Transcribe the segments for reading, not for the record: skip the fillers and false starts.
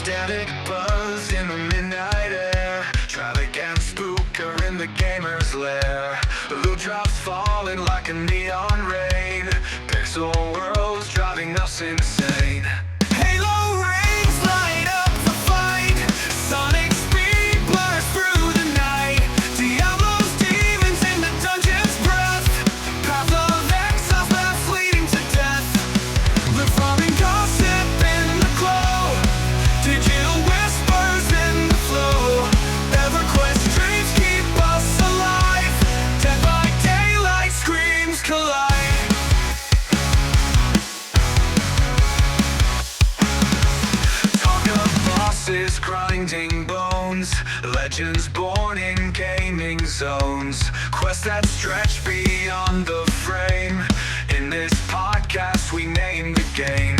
static buzz in the midnight air. Travic and Spook are in the gamer's lair. Loot drops falling like a neon rain. Pixel worlds driving us insane. Halo rings light up the fight. Sonic speed blurs through the night. Diablo's demons in the dungeon's breath. Path of Exile paths leading to death. Live farming gossip in the glow. Digital whispers in the flow. EverQuest dreams keep us alive. Dead by daylight screams collide. Talk of bosses grinding bones. Legends born in gaming zones. Quests that stretch beyond the frame. In this podcast we name the game.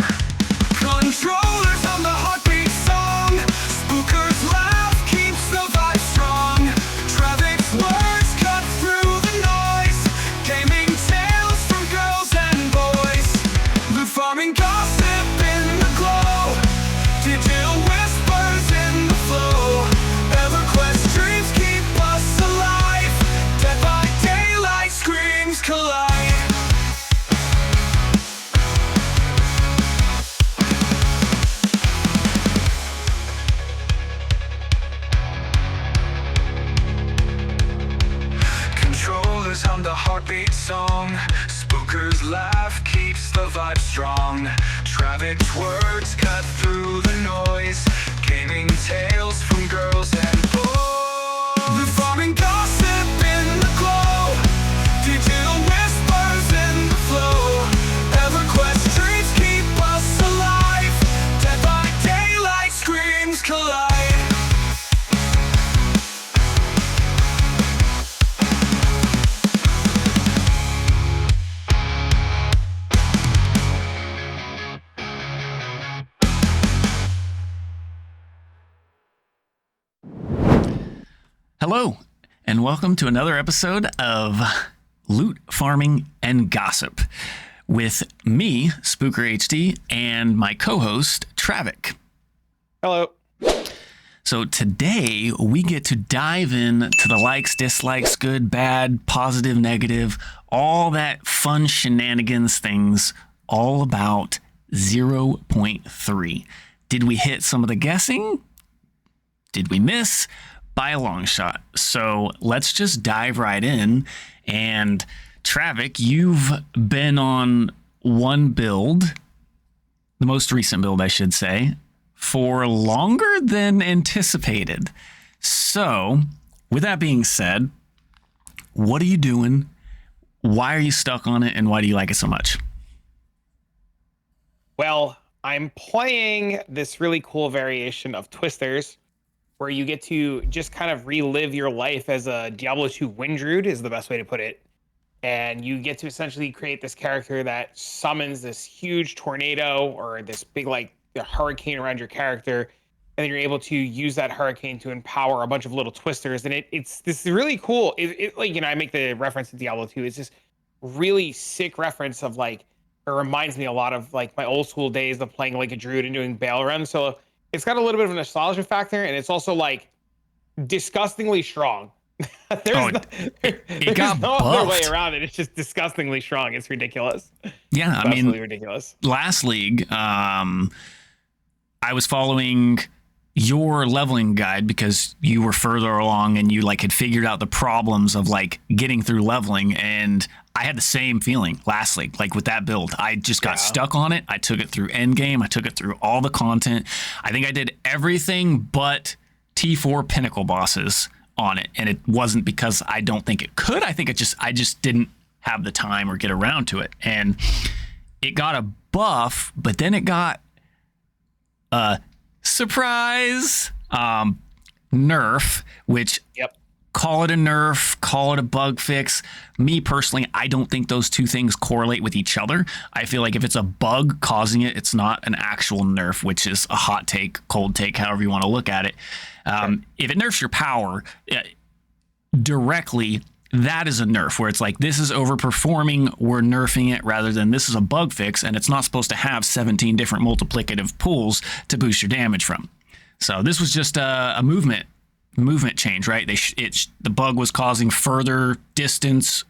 Controllers on the heartbeat song. Spooker's laugh keeps the vibe strong. Travic's words cut through the noise. Gaming tales from girls and boys. Loot farming gossip in the glow. Digital whispers in the flow. EverQuest dreams keep us alive. Dead by daylight screams collide. Controllers hum the heartbeat song. Spooker's laugh keeps the vibe strong. Travic's words cut through the noise. Gaming tales from girls and boys. The farming gossip in the glow. Digital whispers in the flow. EverQuest dreams keep us alive. Dead by daylight screams collide. Hello, and welcome to another episode of Loot, Farming, and Gossip with me, Spooker HD, and my co-host, Travic. Hello. So today, we get to dive in to the likes, dislikes, good, bad, positive, negative, all that fun shenanigans things, all about 0.3. Did we hit some of the guessing? Did we miss? By a long shot. So let's just dive right in. And Travic, you've been on one build, the most recent build, I should say, for longer than anticipated. So with that being said, what are you doing? Why are you stuck on it? And why do you like it so much? Well, I'm playing this really cool variation of Twisters, where you get to just kind of relive your life as a Diablo 2 Windrude is the best way to put it. And you get to essentially create this character that summons this huge tornado or this big like the hurricane around your character. And then you're able to use that hurricane to empower a bunch of little Twisters. And it's this really cool. It like, you know, I make the reference to Diablo 2. It's this really sick reference of like, it reminds me a lot of like my old school days of playing like a druid and doing bail runs. So it's got a little bit of a nostalgia factor, and it's also like disgustingly strong. There's got no other way buffed. around it. It's just disgustingly strong. It's ridiculous. Yeah, It's I mean, absolutely ridiculous. last league, I was following your leveling guide because you were further along and you like had figured out the problems of like getting through leveling, and I had the same feeling last league, like with that build. I just got stuck on it. I took it through endgame. I took it through all the content. I think I did everything but T4 pinnacle bosses on it, and it wasn't because I don't think it could. I think I just didn't have the time or get around to it, and it got a buff, but then it got a surprise nerf, which call it a nerf, call it a bug fix. Me personally, I don't think those two things correlate with each other. I feel like if it's a bug causing it, it's not an actual nerf, which is a hot take, cold take, however you want to look at it. If it nerfs your power directly, that is a nerf where it's like, this is overperforming, we're nerfing it, rather than this is a bug fix and it's not supposed to have 17 different multiplicative pools to boost your damage from. So this was just a movement change, right? The bug was causing further distance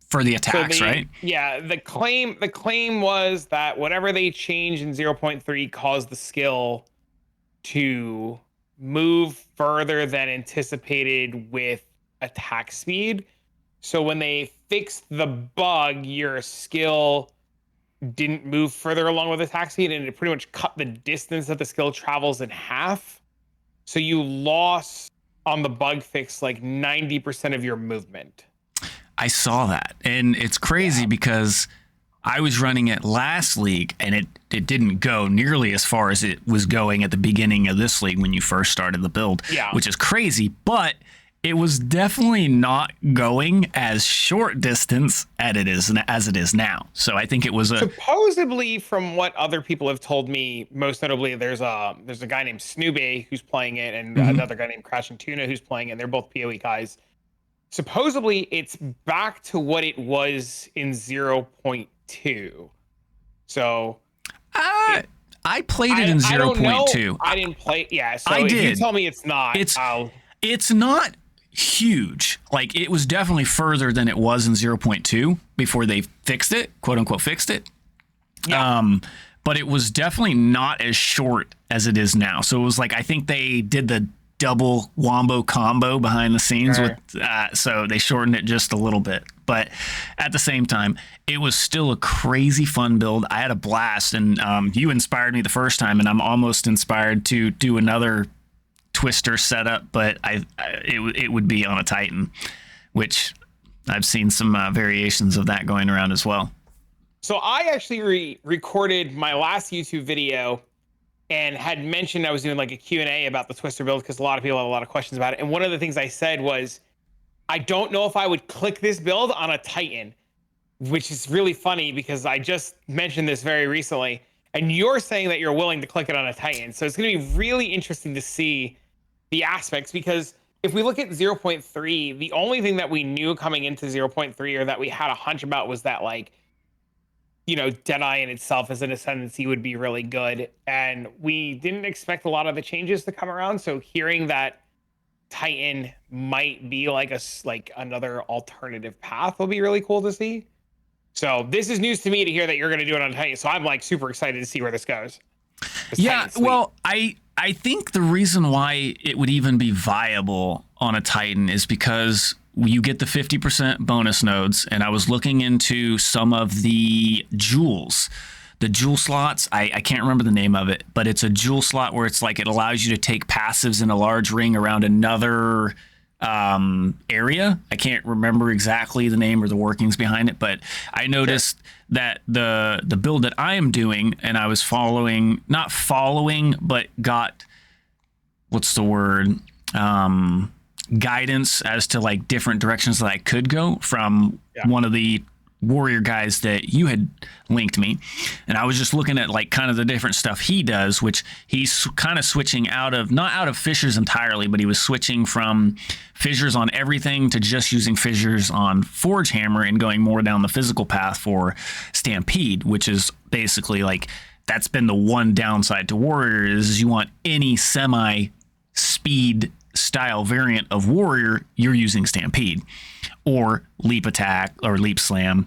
for the attacks, right? Yeah, the claim was that whatever they changed in 0.3 caused the skill to move further than anticipated with attack speed. So when they fixed the bug, your skill didn't move further along with attack speed, and it pretty much cut the distance that the skill travels in half. So you lost on the bug fix like 90% of your movement. I saw that, and it's crazy because I was running it last league, and it didn't go nearly as far as it was going at the beginning of this league when you first started the build, which is crazy, but it was definitely not going as short distance as it is now. So I think it was supposedly, from what other people have told me, most notably there's a guy named Snoobie who's playing it, and another guy named Crash and Tuna who's playing it, and they're both PoE guys. Supposedly it's back to what it was in 0.2. So I played it in 0.2. I didn't play. Yeah. So I if did. you tell me it's not, it's not huge. Like, it was definitely further than it was in 0.2 before they fixed it, quote unquote fixed it. Yeah. But it was definitely not as short as it is now. So it was like, I think they did the double wombo combo behind the scenes with so they shortened it just a little bit, but at the same time it was still a crazy fun build. I had a blast, and you inspired me the first time, and I'm almost inspired to do another Twister setup, but it would be on a Titan, which I've seen some variations of that going around as well. So I actually recorded my last YouTube video and had mentioned I was doing like a Q&A about the Twister build because a lot of people have a lot of questions about it. And one of the things I said was, I don't know if I would click this build on a Titan, which is really funny because I just mentioned this very recently. And you're saying that you're willing to click it on a Titan. So it's going to be really interesting to see the aspects, because if we look at 0.3, the only thing that we knew coming into 0.3, or that we had a hunch about, was that, like, you know, Deadeye in itself as an ascendancy would be really good. And we didn't expect a lot of the changes to come around. So hearing that Titan might be like another alternative path will be really cool to see. So this is news to me to hear that you're going to do it on Titan. So I'm like super excited to see where this goes. Yeah, well, I think the reason why it would even be viable on a Titan is because you get the 50% bonus nodes, and I was looking into some of the jewels. The jewel slots, I can't remember the name of it, but it's a jewel slot where it's like it allows you to take passives in a large ring around another area. I can't remember exactly the name or the workings behind it, but I noticed that the build that I am doing, and I was not following, but got, what's the word? Guidance as to like different directions that I could go from one of the warrior guys that you had linked me, and I was just looking at like kind of the different stuff he does, which he's kind of switching not out of fissures entirely, but he was switching from fissures on everything to just using fissures on Forge Hammer and going more down the physical path for Stampede, which is basically like, that's been the one downside to warrior, is you want any semi speed style variant of warrior, you're using Stampede or leap attack or leap slam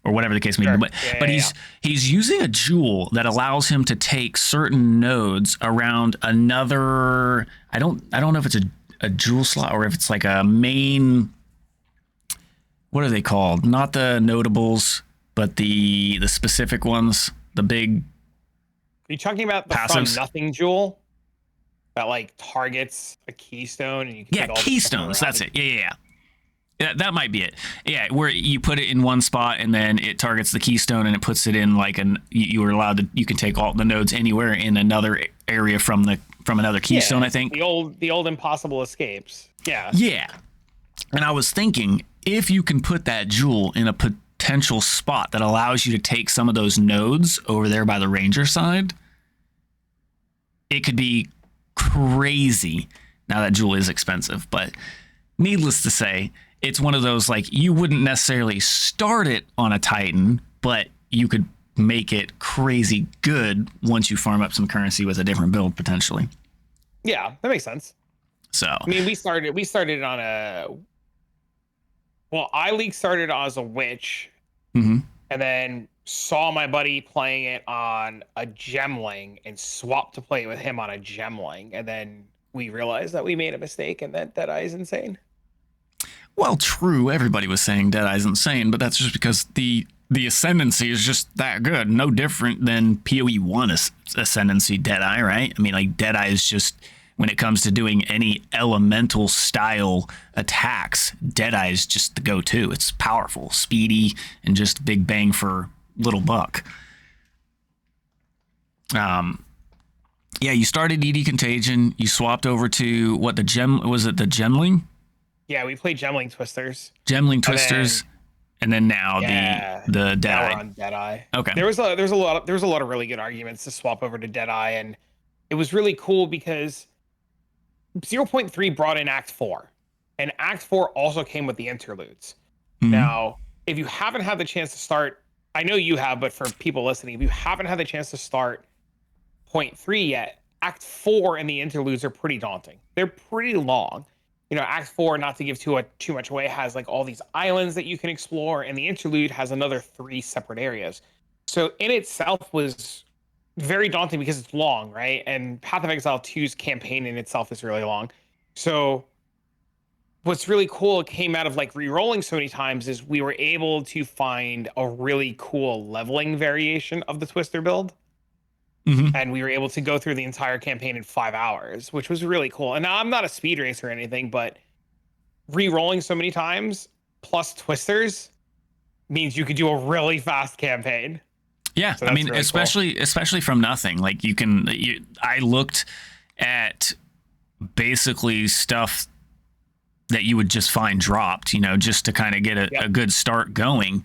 or whatever the case may be. But he's using a jewel that allows him to take certain nodes around another. I don't know if it's a jewel slot or if it's like a main. What are they called? Not the notables, but the specific ones. The big. Are you talking about the passives? From Nothing jewel that like targets a keystone and you can take all keystones. That's it. Yeah. That might be it. Yeah, where you put it in one spot and then it targets the keystone and it puts it in like you can take all the nodes anywhere in another area from another keystone, I think. The old impossible escapes. Yeah. Yeah. And I was thinking, if you can put that jewel in a potential spot that allows you to take some of those nodes over there by the ranger side, it could be crazy. Now that jewel is expensive, but needless to say, it's one of those, like, you wouldn't necessarily start it on a Titan, but you could make it crazy good once you farm up some currency with a different build potentially. Yeah, that makes sense. So I mean, we started on iLeague started as a witch, mhm. and then saw my buddy playing it on a gemling and swapped to play with him on a gemling, and then we realized that we made a mistake and that Deadeye is insane. Well, true. Everybody was saying Deadeye's insane, but that's just because the ascendancy is just that good. No different than PoE 1 ascendancy Deadeye, right? I mean, like, Deadeye is just, when it comes to doing any elemental style attacks, Deadeye is just the go-to. It's powerful, speedy, and just big bang for little buck. Yeah, you started ED Contagion. You swapped over to what, the Gemling? Yeah, we played gemling twisters. Gemling Twisters, and then now Yeah, the now we're Deadeye. on Deadeye. Okay. There was a lot of really good arguments to swap over to Deadeye, and it was really cool because 0.3 brought in Act 4, and Act 4 also came with the interludes. Mhm. Now, if you haven't had the chance to start, I know you have, but for people listening, if you haven't had the chance to start point 3 yet, Act 4 and the interludes are pretty daunting. They're pretty long. You know, Act 4, not to give too much away, has like all these islands that you can explore, and the interlude has another 3 separate areas. So in itself was very daunting because it's long, right? And Path of Exile 2's campaign in itself is really long. So what's really cool, it came out of like re-rolling so many times, is we were able to find a really cool leveling variation of the Twister build. Mhm. And we were able to go through the entire campaign in 5 hours, which was really cool. And now I'm not a speed racer or anything, but re-rolling so many times plus twisters means you could do a really fast campaign. Yeah, So I that's mean, really cool. especially from nothing. Like, I looked at basically stuff that you would just find dropped, just to kind of get a Yep. good start going.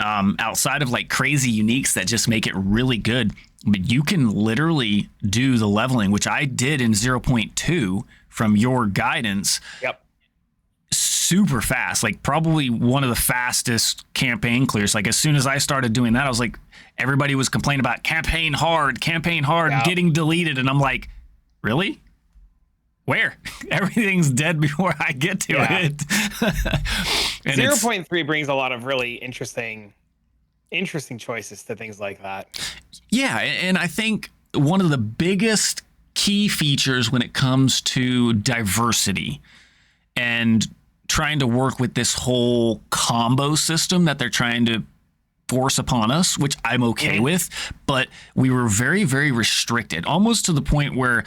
Outside of like crazy uniques that just make it really good, but you can literally do the leveling, which I did in 0.2 from your guidance, Yep. super fast, like probably one of the fastest campaign clears. Like, as soon as I started doing that, I was like, everybody was complaining about campaign hard, Yeah. getting deleted. And I'm like, really? Where? Everything's dead before I get to Yeah. it. And 0.3 brings a lot of really interesting choices to things like that. yeah, and I think one of the biggest key features when it comes to diversity and trying to work with this whole combo system that they're trying to force upon us, which I'm okay with, but we were very, very restricted, almost to the point where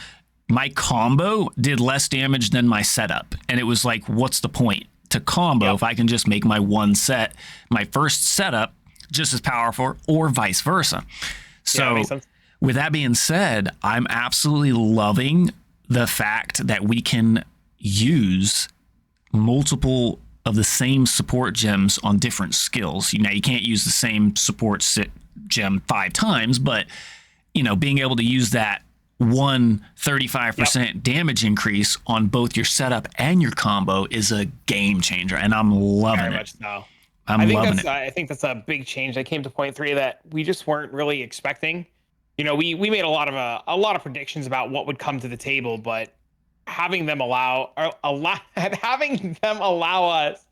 my combo did less damage than my setup. And it was like, what's the point to combo Yep. if I can just make my my first setup just as powerful, or vice versa? Yeah, So makes sense. with that being said, I'm absolutely loving the fact that we can use multiple of the same support gems on different skills. Now, you can't use the same support gem 5 times, but being able to use that 35% damage increase on both your setup and your combo is a game changer, and I'm loving Very it. much so. I'm loving it. I think that's a big change that came to point 3 that we just weren't really expecting. We made a lot of predictions about what would come to the table, but having them allow us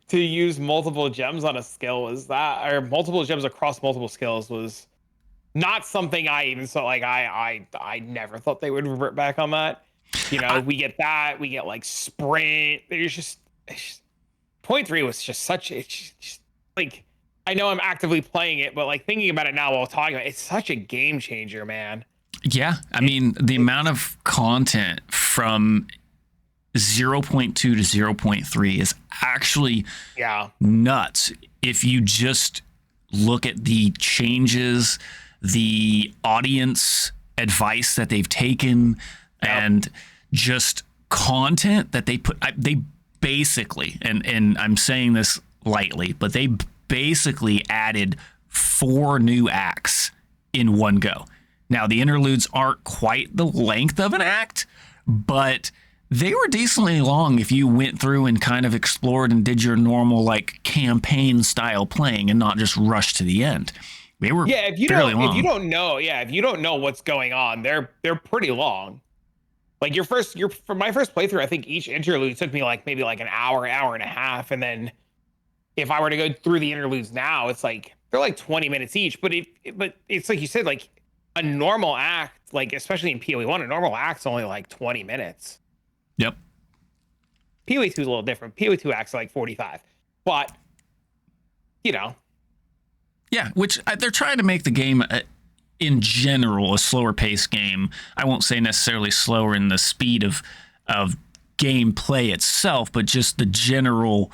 to use multiple gems on a skill or multiple gems across multiple skills was not something I even saw. Like, I never thought they would revert back on that. We get that. We get like sprint. It's just point 3 was just it's just like, I know I'm actively playing it, but like thinking about it now while talking about it, it's such a game changer, man. Yeah, I mean, the amount of content from 0.2 to 0.3 is actually Yeah. nuts. If you just look at the changes, the audience advice that they've taken, and just content that they put, they basically, and I'm saying this lightly, but they basically added 4 new acts in one go. Now, the interludes aren't quite the length of an act, but they were decently long if you went through and kind of explored and did your normal like campaign style playing and not just rush to the end. They were If you fairly long. don't know what's going on, they're pretty long. Like for my first playthrough, I think each interlude took me like maybe like an hour and a half, and then if I were to go through the interludes now, it's like they're like 20 minutes each. But it's like you said, like a normal act, like especially in PoE1, a normal act's only like 20 minutes. Yep. PoE2 is a little different. PoE2 acts like 45, but you know. Yeah, which they're trying to make the game in general a slower paced game. I won't say necessarily slower in the speed of gameplay itself, but just the general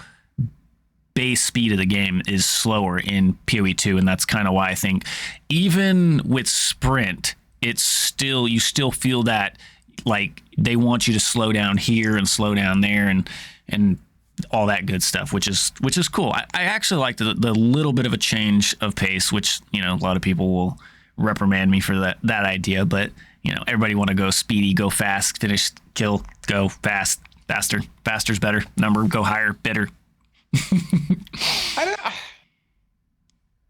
base speed of the game is slower in PoE2, and that's kind of why I think even with sprint, it's still, you still feel that like they want you to slow down here and slow down there and all that good stuff, which is cool. I actually like the little bit of a change of pace, which, you know, a lot of people will reprimand me for that idea, but you know, everybody want to go speedy, go fast, finish, kill, go fast, faster's better, number go higher, better.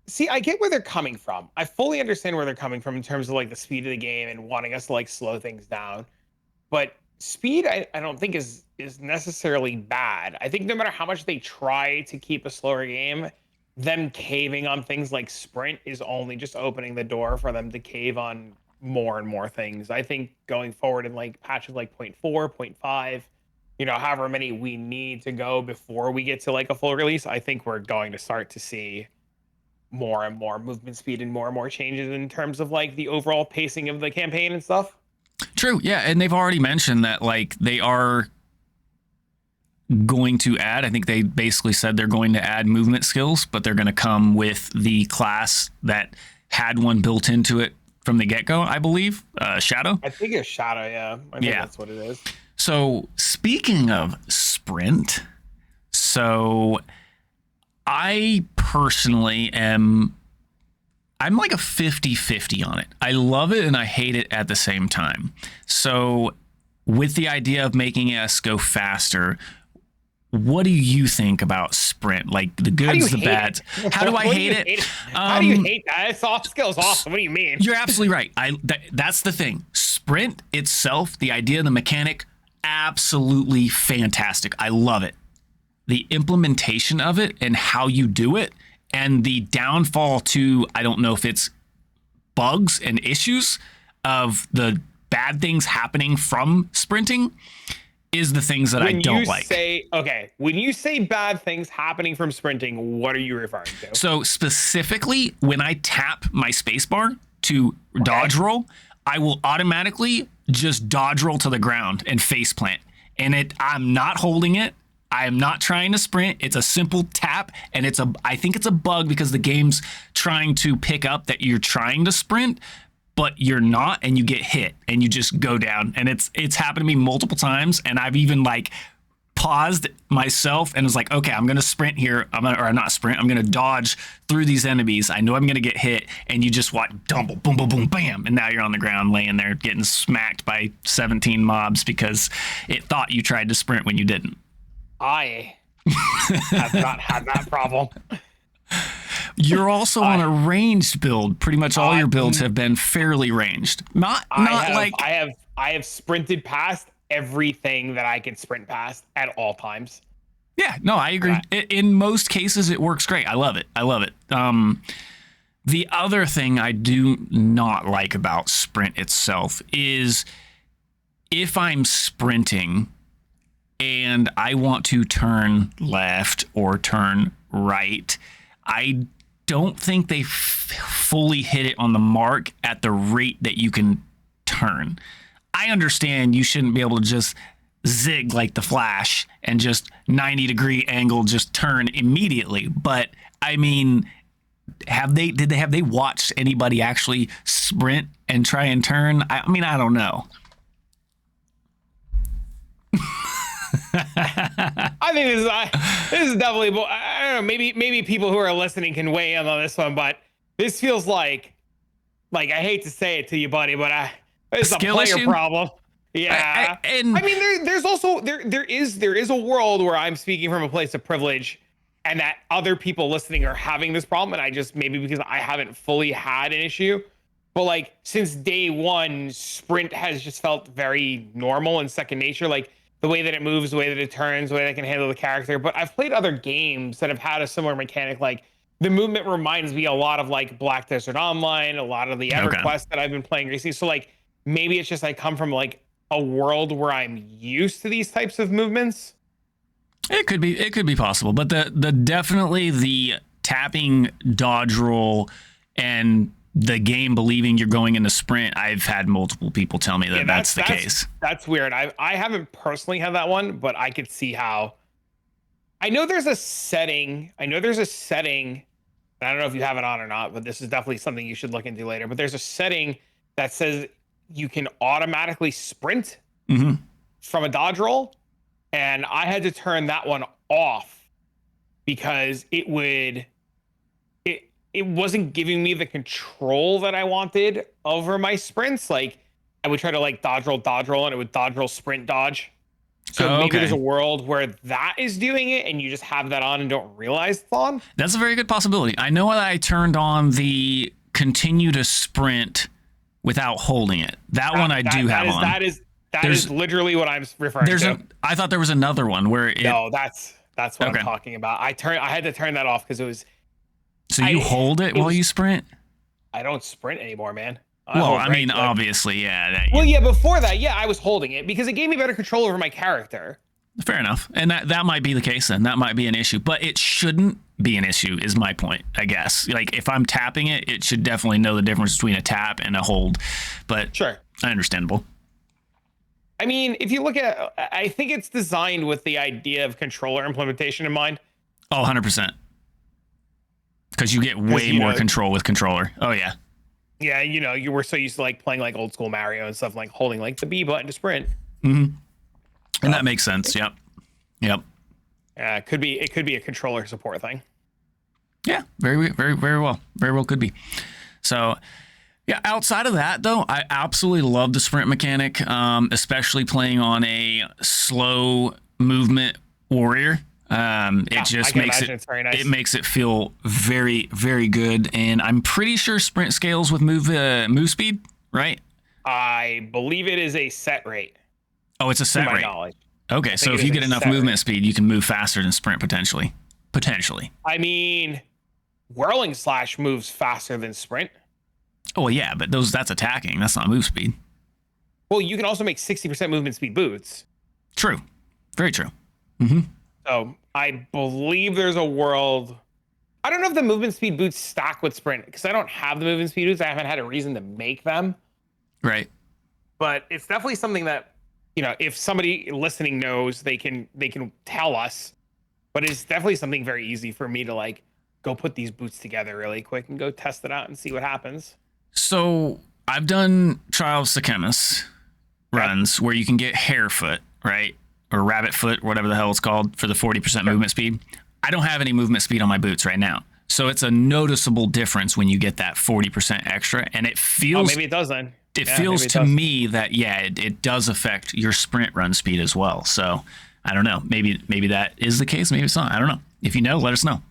See, I get where they're coming from. I fully understand where they're coming from in terms of like the speed of the game and wanting us to like slow things down. But speed, I don't think is necessarily bad. I think no matter how much they try to keep a slower game, them caving on things like sprint is only just opening the door for them to cave on more and more things. I think going forward in like patches like 0.4, 0.5, you know, however many we need to go before we get to like a full release, I think we're going to start to see more and more movement speed and more changes in terms of like the overall pacing of the campaign and stuff. True, yeah, and they've already mentioned that like they are going to add, I think they basically said they're going to add movement skills, but they're going to come with the class that had one built into it from the get-go, I believe, Shadow. I think it's Shadow, yeah. I think that's what it is. So speaking of sprint, so I personally I'm like a 50-50 on it. I love it and I hate it at the same time. So with the idea of making us go faster, what do you think about sprint? Like the goods, the bads. How do I hate it? How do you hate that? Soft skills awesome. What do you mean? You're absolutely right. That's the thing. Sprint itself, the idea, the mechanic, absolutely fantastic. I love it. The implementation of it and how you do it, and the downfall to, I don't know if it's bugs and issues of the bad things happening from sprinting, is the things that I don't like. When you say bad things happening from sprinting, what are you referring to? So specifically, when I tap my spacebar to dodge roll, I will automatically just dodge roll to the ground and face plant. And I'm not holding it. I am not trying to sprint. It's a simple tap, and I think it's a bug because the game's trying to pick up that you're trying to sprint, but you're not, and you get hit and you just go down. And it's happened to me multiple times, and I've even like paused myself and was like, okay, I'm gonna sprint here. I'm gonna dodge through these enemies. I know I'm gonna get hit, and you just watch dumble, boom, boom, boom, bam, and now you're on the ground laying there getting smacked by 17 mobs because it thought you tried to sprint when you didn't. I have not had that problem. You're also on a ranged build. Pretty much all your builds have been fairly ranged. I have sprinted past everything that I could sprint past at all times. Yeah, no, I agree. In most cases, it works great. I love it. The other thing I do not like about sprint itself is if I'm sprinting and I want to turn left or turn right, I don't think they fully hit it on the mark at the rate that you can turn. I understand you shouldn't be able to just zig like the Flash and just 90-degree angle just turn immediately, but I mean, have they watched anybody actually sprint and try and turn? I mean, I don't know. I think this is definitely, I don't know, maybe people who are listening can weigh in on this one, but this feels like I hate to say it to you, buddy, but it's a player problem. Yeah. I mean, there's also there is a world where I'm speaking from a place of privilege and that other people listening are having this problem, and I just, maybe because I haven't fully had an issue, But like since day one, sprint has just felt very normal and second nature. Like the way that it moves, the way that it turns, the way that it can handle the character. But I've played other games that have had a similar mechanic. Like the movement reminds me a lot of like Black Desert Online, a lot of the EverQuest that I've been playing recently. So like maybe it's just I come from like a world where I'm used to these types of movements. It could be possible, but the definitely the tapping dodge roll and the game believing you're going into sprint. I've had multiple people tell me that that's the case. That's weird. I haven't personally had that one, but I could see how. I know there's a setting. I don't know if you have it on or not, but this is definitely something you should look into later. But there's a setting that says you can automatically sprint from a dodge roll. And I had to turn that one off because it wasn't giving me the control that I wanted over my sprints. Like I would try to like dodge roll, and it would dodge roll, sprint, dodge. So maybe there's a world where that is doing it and you just have that on and don't realize it's on. That's a very good possibility. I know that I turned on the continue to sprint without holding it. That one I do have on. That is literally what I'm referring to. I thought there was another one where no, that's what I'm talking about. I had to turn that off because it was. So you hold it while you sprint? I don't sprint anymore, man. Obviously, yeah. Before that, I was holding it because it gave me better control over my character. Fair enough. And that might be the case then. That might be an issue. But it shouldn't be an issue is my point, I guess. Like if I'm tapping it, it should definitely know the difference between a tap and a hold. But sure. Understandable. I mean, if you look at, I think it's designed with the idea of controller implementation in mind. Oh, 100%. Because you get way more control with controller. Oh, yeah. Yeah, you were so used to like playing like old school Mario and stuff, like holding like the B button to sprint. And that makes sense. Yep. Yeah, it could be a controller support thing. Yeah, very, very, very well. Very well could be. So, yeah, outside of that, though, I absolutely love the sprint mechanic, especially playing on a slow movement warrior. It just makes it very nice. It makes it feel very, very good. And I'm pretty sure sprint scales with move speed, right? I believe it is a set rate. Oh, it's a set rate. Knowledge. Okay, so if you get enough movement speed, you can move faster than sprint potentially. I mean, whirling slash moves faster than sprint. Oh, well, yeah, but that's attacking. That's not move speed. Well, you can also make 60% movement speed boots. True. Very true. So I believe there's a world. I don't know if the movement speed boots stack with sprint because I don't have the movement speed boots. I haven't had a reason to make them. Right. But it's definitely something that, if somebody listening knows, they can tell us. But it's definitely something very easy for me to like go put these boots together really quick and go test it out and see what happens. So I've done Trial of Sechemus runs where you can get Harefoot, right? Or Rabbit Foot, whatever the hell it's called, for the 40% movement speed. I don't have any movement speed on my boots right now. So it's a noticeable difference when you get that 40% extra. And it feels... maybe it does then. It feels to me that, it does affect your sprint run speed as well. So I don't know. Maybe that is the case. Maybe it's not. I don't know. If you know, let us know.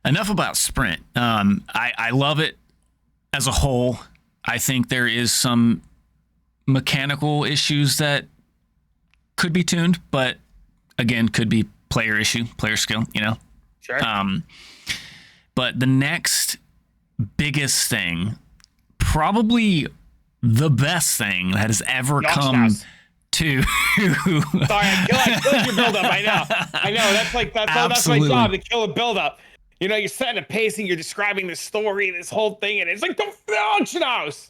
Enough about sprint. I love it as a whole. I think there is some mechanical issues that could be tuned, but again, could be player issue, player skill, Sure. But the next biggest thing, probably the best thing that has ever come to. Sorry, I killed your build up. I know. That's my job, to kill a build up. You're setting a pace and you're describing the story, this whole thing, and it's like the auction house.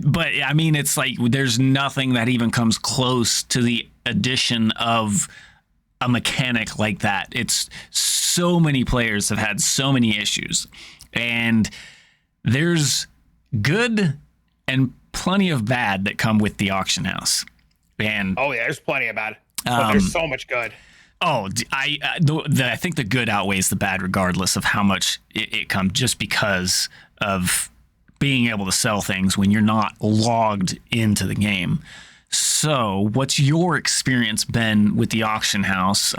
But I mean, it's like there's nothing that even comes close to the addition of a mechanic like that. It's so many players have had so many issues, and there's good and plenty of bad that come with the auction house. And there's plenty of bad, but there's so much good. I think the good outweighs the bad, regardless of how much it comes, just because of being able to sell things when you're not logged into the game. So, what's your experience been with the auction house?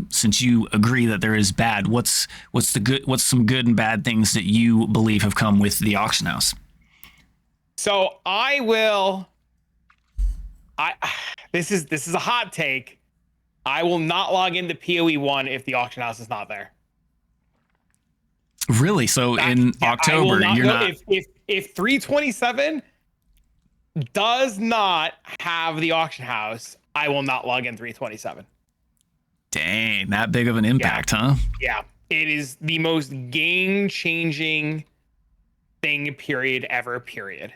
Since you agree that there is bad, what's the good? What's some good and bad things that you believe have come with the auction house? So this is a hot take. I will not log into PoE1 if the auction house is not there. Really? So in October, you're not. If 327 does not have the auction house, I will not log in 327. Dang, that big of an impact, huh? Yeah, it is the most game-changing thing, period, ever, period.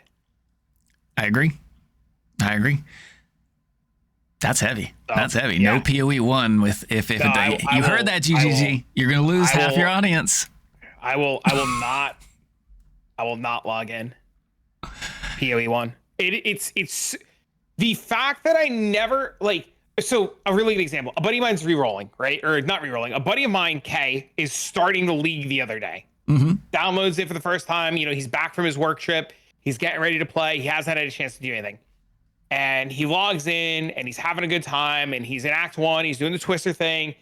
I agree. That's heavy. So, That's heavy. yeah. No PoE one with if No, you heard that, GGG. You're gonna lose half your audience. I will not log in PoE1. It's the fact that I never so a really good example. A buddy of mine's re-rolling, right? Or not re-rolling. A buddy of mine, Kay, is starting the league the other day. Downloads it for the first time. You know, he's back from his work trip. He's getting ready to play. He hasn't had a chance to do anything. And he logs in and he's having a good time. And he's in Act 1. He's doing the Twister thing.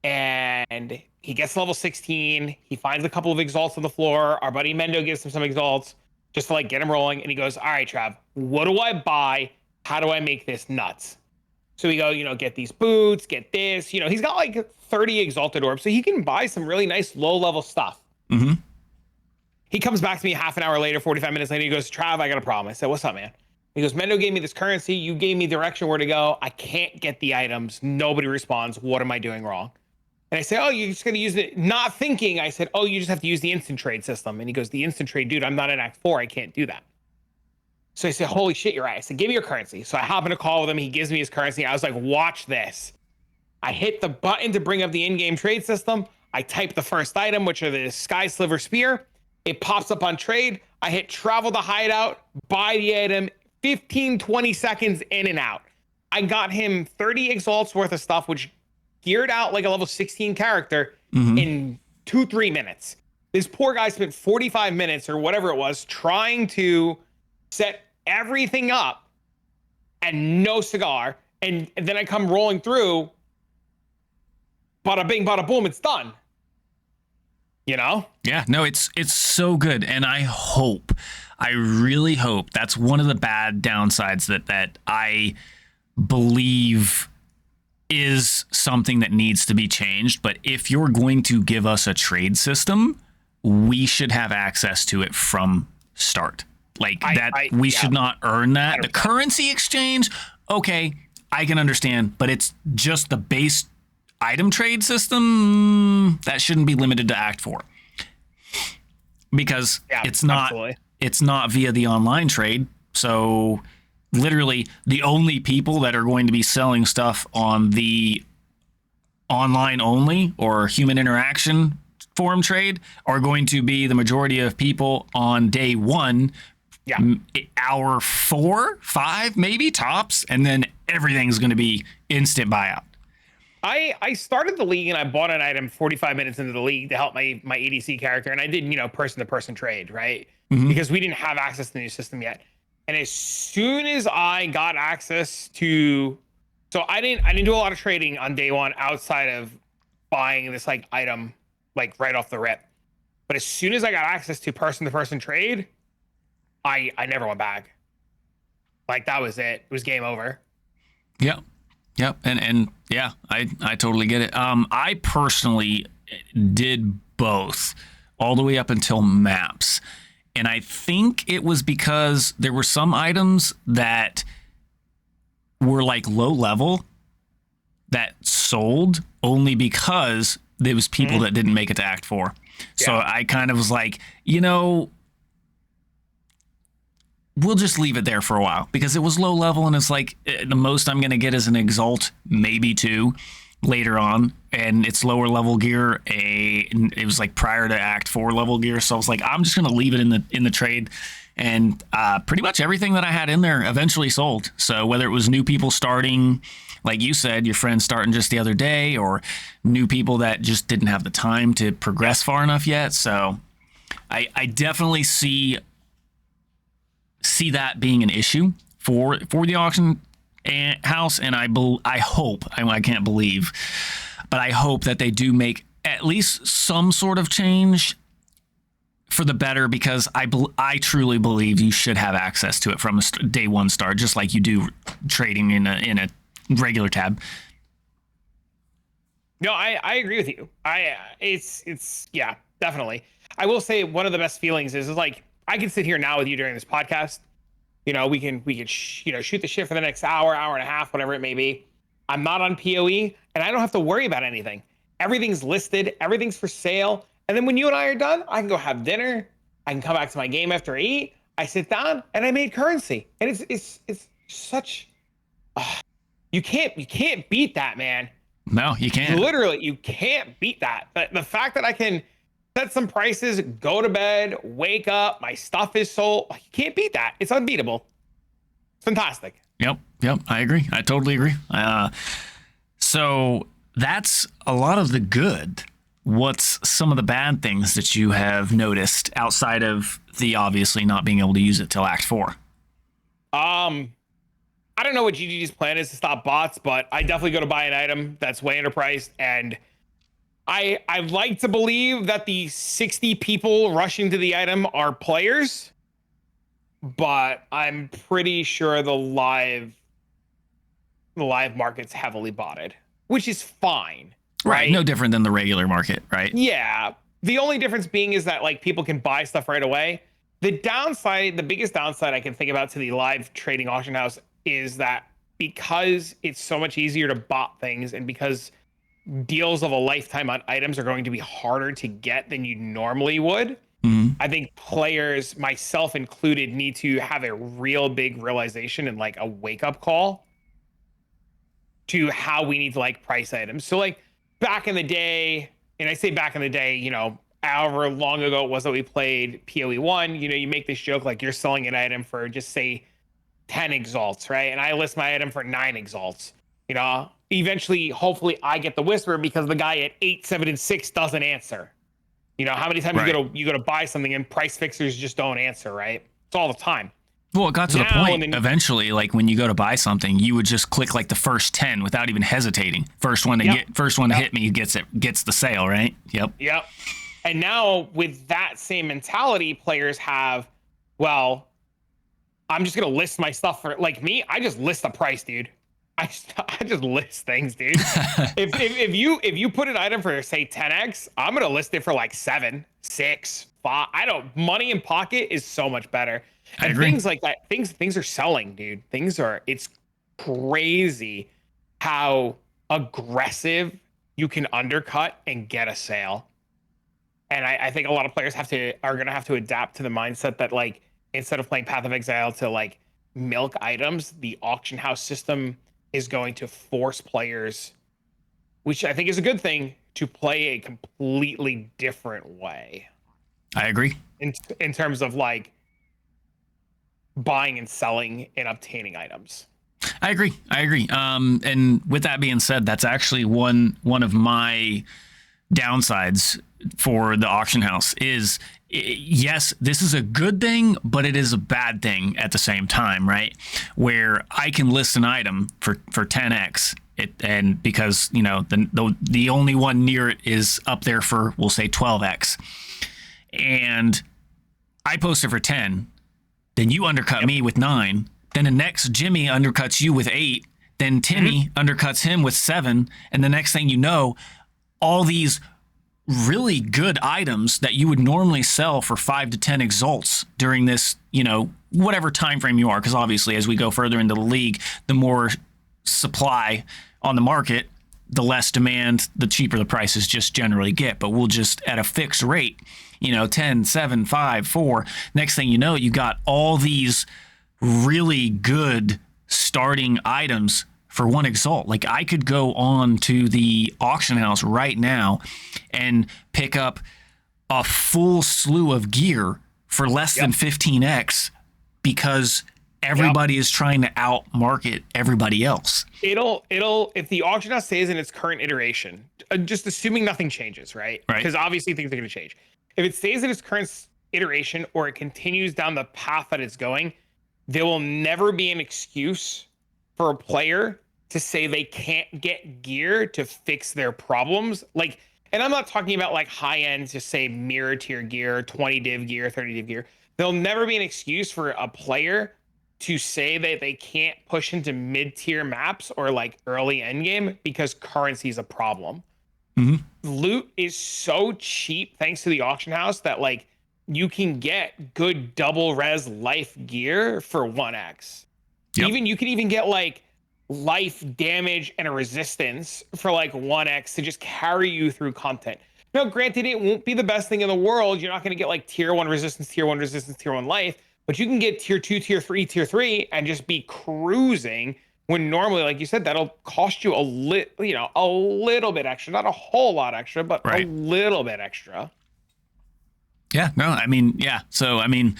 And he gets to level 16. He finds a couple of exalts on the floor. Our buddy Mendo gives him some exalts just to get him rolling. And he goes, all right, Trav, what do I buy? How do I make this nuts? So we go, get these boots, get this. He's got 30 exalted orbs. So he can buy some really nice low level stuff. He comes back to me half an hour later, 45 minutes later. He goes, Trav, I got a problem. I said, what's up, man? He goes, Mendo gave me this currency. You gave me direction where to go. I can't get the items. Nobody responds. What am I doing wrong? And I say, oh, you're just going to use it. Not thinking, I said, oh, you just have to use the instant trade system. And he goes, the instant trade, dude, I'm not in Act 4. I can't do that. So I said, holy shit, you're right. I said, give me your currency. So I hop in a call with him. He gives me his currency. I was like, watch this. I hit the button to bring up the in-game trade system. I type the first item, which are the Sky Sliver Spear. It pops up on trade. I hit travel to hideout, buy the item, 15, 20 seconds in and out. I got him 30 exalts worth of stuff, which geared out like a level 16 character in 2-3 minutes. This poor guy spent 45 minutes or whatever it was trying to set everything up and no cigar. And then I come rolling through, bada bing, bada boom, it's done. Yeah, no, it's so good. And I really hope that's one of the bad downsides that I believe is something that needs to be changed. But if you're going to give us a trade system, we should have access to it from start. We should not earn that. 100%. The currency exchange, okay, I can understand, but it's just the base item trade system that shouldn't be limited to Act 4 because it's not via the online trade. So literally the only people that are going to be selling stuff on the online only or human interaction forum trade are going to be the majority of people on day 1, hour 4, 5 maybe tops, and then everything's going to be instant buyout. I started the league and I bought an item 45 minutes into the league to help my ADC character, and I did person-to-person trade, right? Because we didn't have access to the new system yet. And as soon as I got access to, so I didn't do a lot of trading on day 1 outside of buying this item right off the rip. But as soon as I got access to person-to-person trade, I never went back. That was it. It was game over. Yep. And yeah, I totally get it. I personally did both all the way up until maps. And I think it was because there were some items that were low level that sold only because there was people that didn't make it to Act 4. Yeah. So I kind of was we'll just leave it there for a while because it was low level and it's the most I'm going to get is an exalt, maybe 2 later on. And it's lower level gear. It was prior to Act 4 level gear. So I was I'm just going to leave it in the trade. And pretty much everything that I had in there eventually sold. So whether it was new people starting, like you said, your friend starting just the other day, or new people that just didn't have the time to progress far enough yet. So I definitely see that being an issue for the auction house, and I hope, I can't believe, but I hope that they do make at least some sort of change for the better, because I truly believe you should have access to it from a day one start, just like you do trading in a regular tab. No, I agree with you. It's yeah, definitely. I will say one of the best feelings is like I can sit here now with you during this podcast. You know, we can shoot the shit for the next hour, hour and a half, whatever it may be. I'm not on PoE, and I don't have to worry about anything. Everything's listed, everything's for sale. And then when you and I are done, I can go have dinner. I can come back to my game after I eat. I sit down and I made currency, and it's such. You can't beat that, man. No, you can't. Literally, you can't beat that. The fact that I can set some prices, go to bed, wake up, my stuff is sold. You can't beat that. It's unbeatable. It's fantastic. Yep. I agree. I totally agree. So that's a lot of the good. What's some of the bad things that you have noticed outside of the obviously not being able to use it till Act 4? I don't know what GGG's plan is to stop bots, but I definitely go to buy an item that's way underpriced, and I like to believe that the 60 people rushing to the item are players, but I'm pretty sure the live market's heavily botted, which is fine. Right? No different than the regular market, right? Yeah. The only difference being is that like people can buy stuff right away. The biggest downside I can think about to the live trading auction house is that because it's so much easier to bot things, and because deals of a lifetime on items are going to be harder to get than you normally would, I think players, myself included, need to have a real big realization and like a wake-up call to how we need to like price items. So like back in the day, and I say back in the day, you know, however long ago it was that we played PoE 1, you know, you make this joke like you're selling an item for just say 10 exalts, right? And I list my item for 9 exalts. You know, eventually, hopefully I get the whisper because the guy at 8, 7, and 6 doesn't answer. You know, how many times you go to buy something and price fixers just don't answer, right? It's all the time. Well, it got to the point eventually, like when you go to buy something, you would just click like the first 10 without even hesitating. First one to hit me gets the sale, right? Yep. And now with that same mentality, players have, well, I'm just gonna list my stuff for, like me, I just list the price, dude. I just list things, dude. if you put an item for say 10x, I'm gonna list it for like 7, 6, 5. Money in pocket is so much better. I And agree. things like that, things are selling, dude. It's crazy how aggressive you can undercut and get a sale. And I think a lot of players are gonna have to adapt to the mindset that like instead of playing Path of Exile to like milk items, the auction house system is going to force players, which I think is a good thing, to play a completely different way. I agree. In terms of like buying and selling and obtaining items. I agree. And with that being said, that's actually one of my downsides for the auction house is, yes, this is a good thing, but it is a bad thing at the same time, right? Where I can list an item for 10x, and because you know the only one near it is up there for, we'll say 12x, and I post it for 10, then you undercut me with 9, then the next Jimmy undercuts you with 8, then Timmy undercuts him with 7, and the next thing you know, all these really good items that you would normally sell for 5 to 10 exalts during this, you know, whatever time frame you are, because obviously as we go further into the league, the more supply on the market, the less demand, the cheaper the prices just generally get. But we'll just at a fixed rate, you know, 10, 7, 5, 4. Next thing you know, you got all these really good starting items for 1 exalt. Like I could go on to the auction house right now and pick up a full slew of gear for less than 15x because everybody is trying to outmarket everybody else. It'll if the auction house stays in its current iteration, just assuming nothing changes, right? Because obviously things are going to change. If it stays in its current iteration or it continues down the path that it's going, there will never be an excuse for a player to say they can't get gear to fix their problems. Like, and I'm not talking about like high end, just say mirror tier gear, 20 div gear, 30 div gear. There'll never be an excuse for a player to say that they can't push into mid tier maps or like early end game because currency is a problem. Loot is so cheap thanks to the auction house that like you can get good double res life gear for 1x. Yep. You can even get like life damage and a resistance for like 1x to just carry you through content. Now, granted, it won't be the best thing in the world. You're not going to get like tier 1 resistance, tier 1 resistance, tier 1 life, but you can get tier 2, tier 3, and just be cruising when normally, like you said, that'll cost you a little bit extra, not a whole lot extra, but a little bit extra. Yeah, no, I mean, yeah. So, I mean,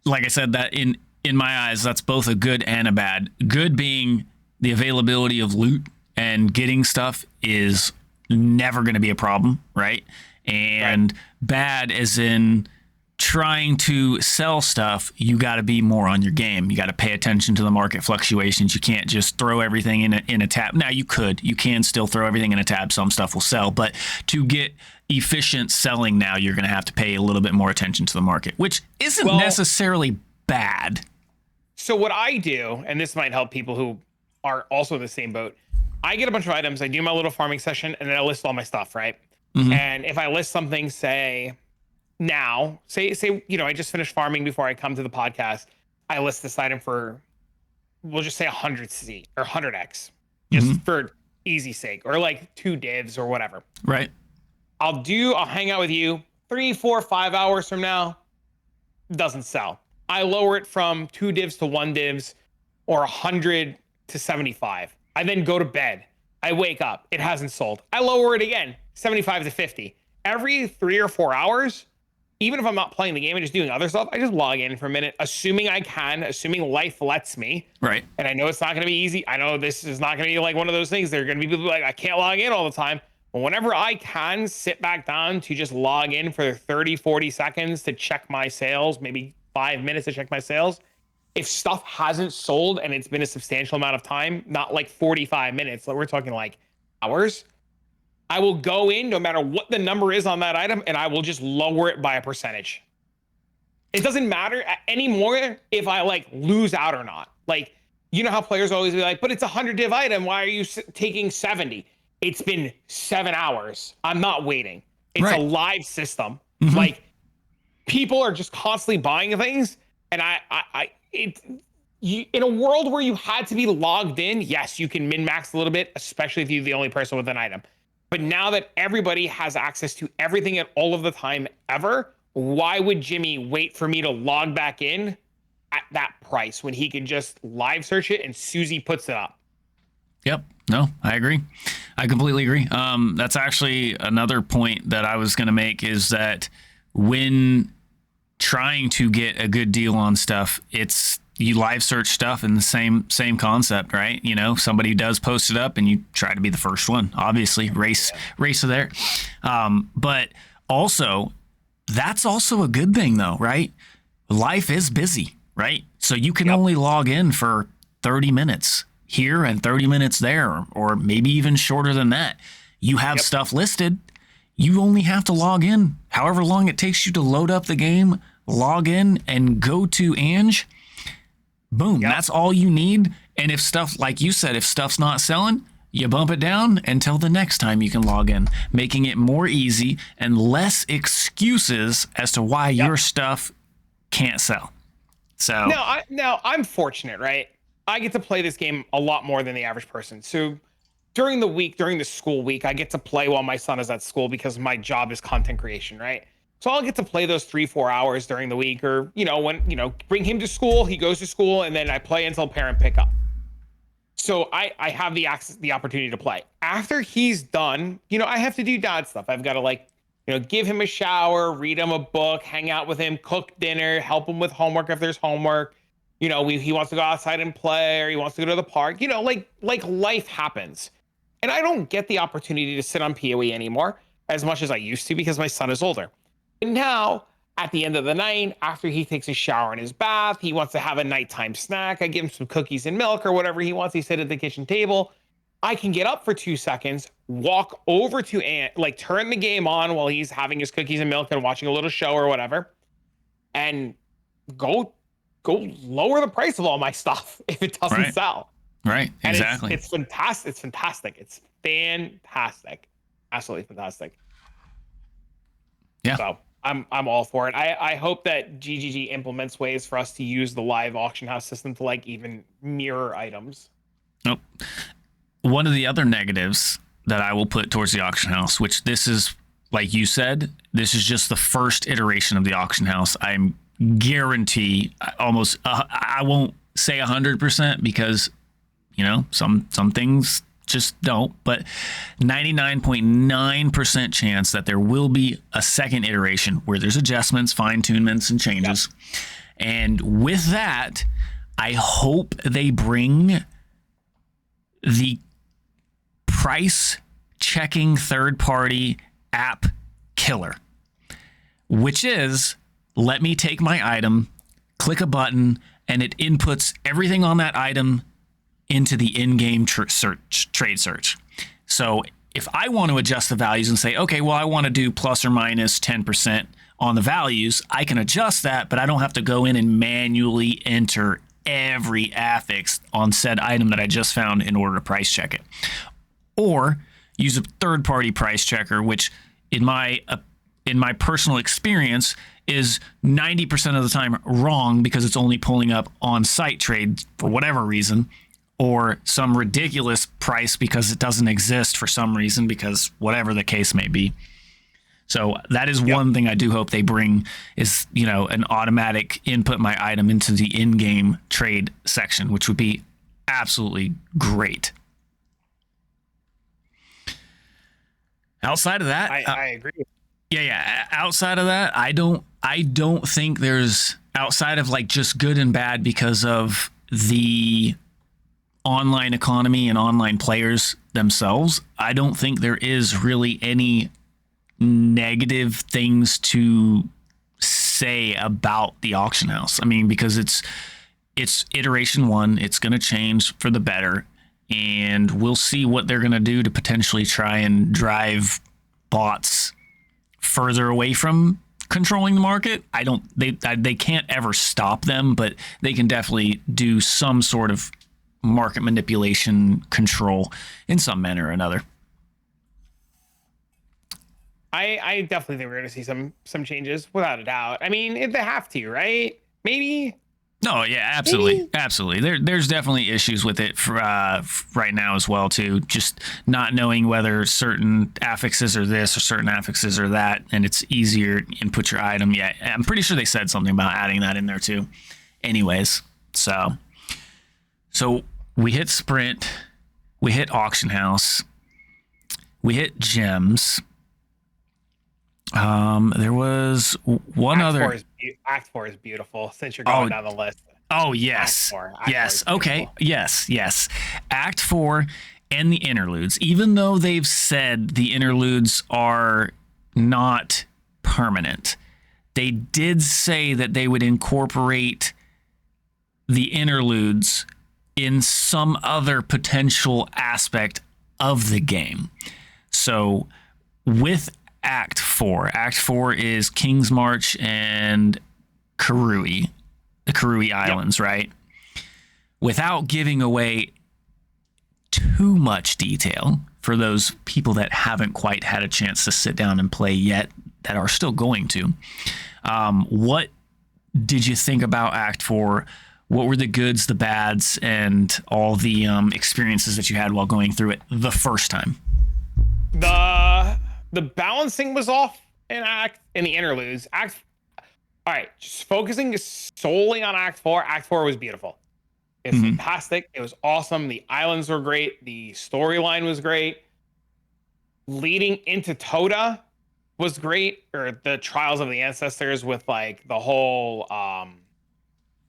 like I said, that in my eyes, that's both a good and a bad. Good being the availability of loot and getting stuff is never going to be a problem, right? And bad as in trying to sell stuff, you got to be more on your game. You got to pay attention to the market fluctuations. You can't just throw everything in a tab. Now, you can still throw everything in a tab. Some stuff will sell, but to get efficient selling now, you're going to have to pay a little bit more attention to the market, which isn't necessarily bad. So what I do, and this might help people who are also in the same boat, I get a bunch of items, I do my little farming session, and then I list all my stuff, right? And if I list something, say, I just finished farming before I come to the podcast, I list this item for, we'll just say 100C or 100X, just for easy sake, or like 2 divs or whatever. Right. I'll hang out with you 3, 4, 5 hours from now, doesn't sell. I lower it from 2 divs to 1 divs or 100 to 75. I then go to bed. I wake up. It hasn't sold. I lower it again, 75 to 50. Every 3 or 4 hours, even if I'm not playing the game and just doing other stuff, I just log in for a minute, assuming life lets me. Right. And I know it's not going to be easy. I know this is not going to be like one of those things. There are going to be people like, I can't log in all the time. But whenever I can sit back down to just log in for 30, 40 seconds to check my sales, maybe 5 minutes to check my sales, if stuff hasn't sold and it's been a substantial amount of time, not like 45 minutes, we're talking like hours, I will go in no matter what the number is on that item and I will just lower it by a percentage. It doesn't matter anymore if I like lose out or not. Like, you know how players always be like, but it's a 100 div item. Why are you taking 70? It's been 7 hours. I'm not waiting. It's a live system. Like, people are just constantly buying things. And in a world where you had to be logged in, yes, you can min-max a little bit, especially if you're the only person with an item. But now that everybody has access to everything at all of the time ever, why would Jimmy wait for me to log back in at that price when he can just live search it and Susie puts it up? Yep. No, I agree. I completely agree. That's actually another point that I was going to make, is that when trying to get a good deal on stuff, you live search stuff in the same concept, right? You know, somebody does post it up and you try to be the first one, obviously race there. But also, that's also a good thing though, right? Life is busy, right? So you can only log in for 30 minutes here and 30 minutes there, or maybe even shorter than that. You have stuff listed. You only have to log in however long it takes you to load up the game, log in and go to Ange. Boom. That's all you need. And if stuff, like you said, if stuff's not selling, you bump it down until the next time you can log in, making it more easy and less excuses as to why your stuff can't sell. So now I'm fortunate, right? I get to play this game a lot more than the average person. So during the school week, I get to play while my son is at school because my job is content creation, right? So I'll get to play those 3-4 hours during the week, or, bring him to school, he goes to school, and then I play until parent pickup. So I have the opportunity to play. After he's done, I have to do dad stuff. I've got to give him a shower, read him a book, hang out with him, cook dinner, help him with homework if there's homework. He wants to go outside and play, or he wants to go to the park, like life happens. And I don't get the opportunity to sit on PoE anymore as much as I used to because my son is older. And now at the end of the night, after he takes a shower and his bath, he wants to have a nighttime snack. I give him some cookies and milk or whatever he wants. He sit at the kitchen table. I can get up for 2 seconds, walk over to Ant, like turn the game on while he's having his cookies and milk and watching a little show or whatever, and go lower the price of all my stuff if it doesn't sell. Right. And Exactly. it's fantastic. It's fantastic. It's fantastic. Absolutely fantastic. Yeah. So I'm all for it. I hope that GGG implements ways for us to use the live auction house system to like even mirror items. Nope. One of the other negatives that I will put towards the auction house, which this is, like you said, this is just the first iteration of the auction house. I'm guarantee almost, I won't say 100% because, you know, some things just don't, but 99.9% chance that there will be a second iteration where there's adjustments, fine-tunements, and changes. Yep. And with that, I hope they bring the price checking third-party app killer, which is, let me take my item, click a button, and it inputs everything on that item into the in-game trade search. So if I want to adjust the values and say, okay, well, I want to do plus or minus 10% on the values, I can adjust that, but I don't have to go in and manually enter every affix on said item that I just found in order to price check it. Or use a third-party price checker, which in my personal experience is 90% of the time wrong because it's only pulling up on-site trade for whatever reason, or some ridiculous price because it doesn't exist for some reason, because whatever the case may be. So that is one thing I do hope they bring is, you know, an automatic input my item into the in-game trade section, which would be absolutely great. Outside of that, I agree. Yeah. Outside of that, I don't think there's, outside of like just good and bad because of the online economy and online players themselves, I don't think there is really any negative things to say about the auction house. I mean, because it's iteration 1, it's going to change for the better, and we'll see what they're going to do to potentially try and drive bots further away from controlling the market. They can't ever stop them, but they can definitely do some sort of market manipulation control in some manner or another. I definitely think we're going to see some changes without a doubt. I mean, if they have to, right? Maybe. No, yeah, absolutely. Maybe. Absolutely. There's definitely issues with it for, right now as well, too. Just not knowing whether certain affixes are this or certain affixes are that, and it's easier input your item. Yeah, I'm pretty sure they said something about adding that in there, too. Anyways, so we hit Sprint, we hit Auction House, we hit Gems. There was one other. Act 4 is beautiful since you're going down the list. Oh, yes. Yes. Okay. Yes. Act 4 and the interludes, even though they've said the interludes are not permanent, they did say that they would incorporate the interludes in some other potential aspect of the game. So with Act 4 is King's March and Karui, the Karui Islands, right? Without giving away too much detail for those people that haven't quite had a chance to sit down and play yet, that are still going to. What did you think about Act 4? What were the goods, the bads, and all the experiences that you had while going through it the first time? The balancing was off in the interludes. All right, just focusing solely on Act 4. Act 4 was beautiful. It's fantastic. It was awesome. The islands were great. The storyline was great. Leading into Toda was great, or the Trials of the Ancestors with like the whole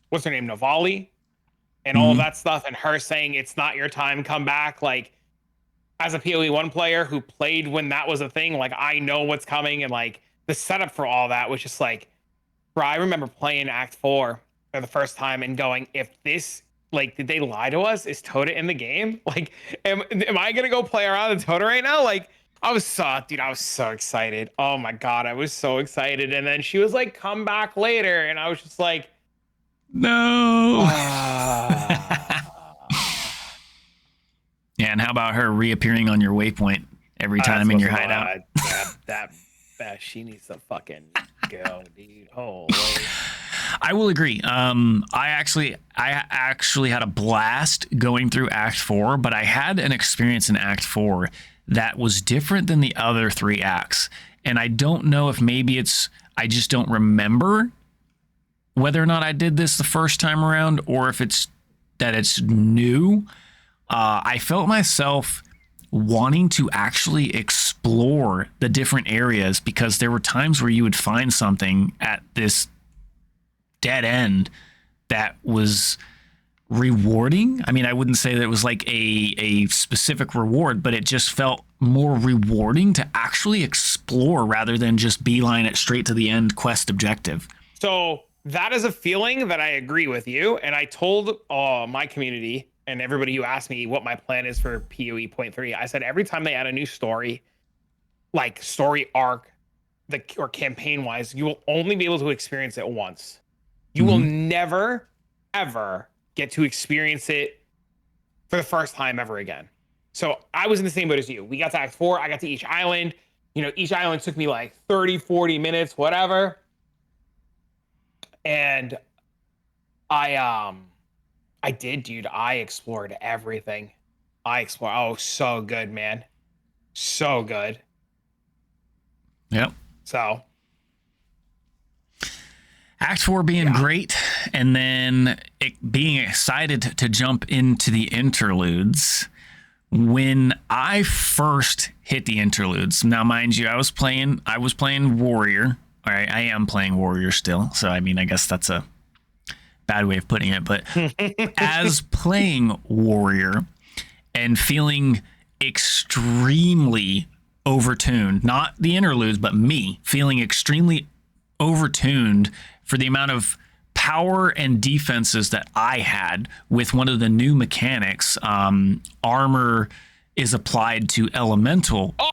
what's her name, Navali, and all of that stuff, and her saying it's not your time, come back. Like, as a PoE1 player who played when that was a thing, like I know what's coming, and like the setup for all that was just like Bro, I remember playing Act 4 for the first time and going, if this, like, did they lie to us? Is Toda in the game? Like, am I gonna go play around with Toda right now? Like, I was so excited. Oh my God, I was so excited. And then she was like, come back later. And I was just like, No. ah. Yeah, and how about her reappearing on your waypoint every time in your hideout? That she needs to fucking go, dude. Holy. I will agree. I actually had a blast going through Act 4, but I had an experience in Act 4 that was different than the other 3 acts. And I don't know if maybe I just don't remember whether or not I did this the first time around, or if it's new. I felt myself wanting to actually explore the different areas, because there were times where you would find something at this dead end that was rewarding. I mean, I wouldn't say that it was like a specific reward, but it just felt more rewarding to actually explore rather than just beeline it straight to the end quest objective. So that is a feeling that I agree with you. And I told my community and everybody who asked me what my plan is for PoE point 3, I said every time they add a new story, like story arc, or campaign wise, you will only be able to experience it once. You will never, ever get to experience it for the first time ever again. So I was in the same boat as you. We got to Act 4. I got to each island. You know, each island took me like 30, 40 minutes, whatever. And I did, dude. I explored everything. Oh, so good, man. So good. Yep. So Act 4 being great, and then it being excited to jump into the interludes. When I first hit the interludes, now mind you, I was playing Warrior. All right, I am playing Warrior still. So I mean, I guess that's a bad way of putting it, but as playing Warrior and feeling extremely overtuned, not the interludes, but me feeling extremely overtuned for the amount of power and defenses that I had with one of the new mechanics. Armor is applied to elemental. Oh,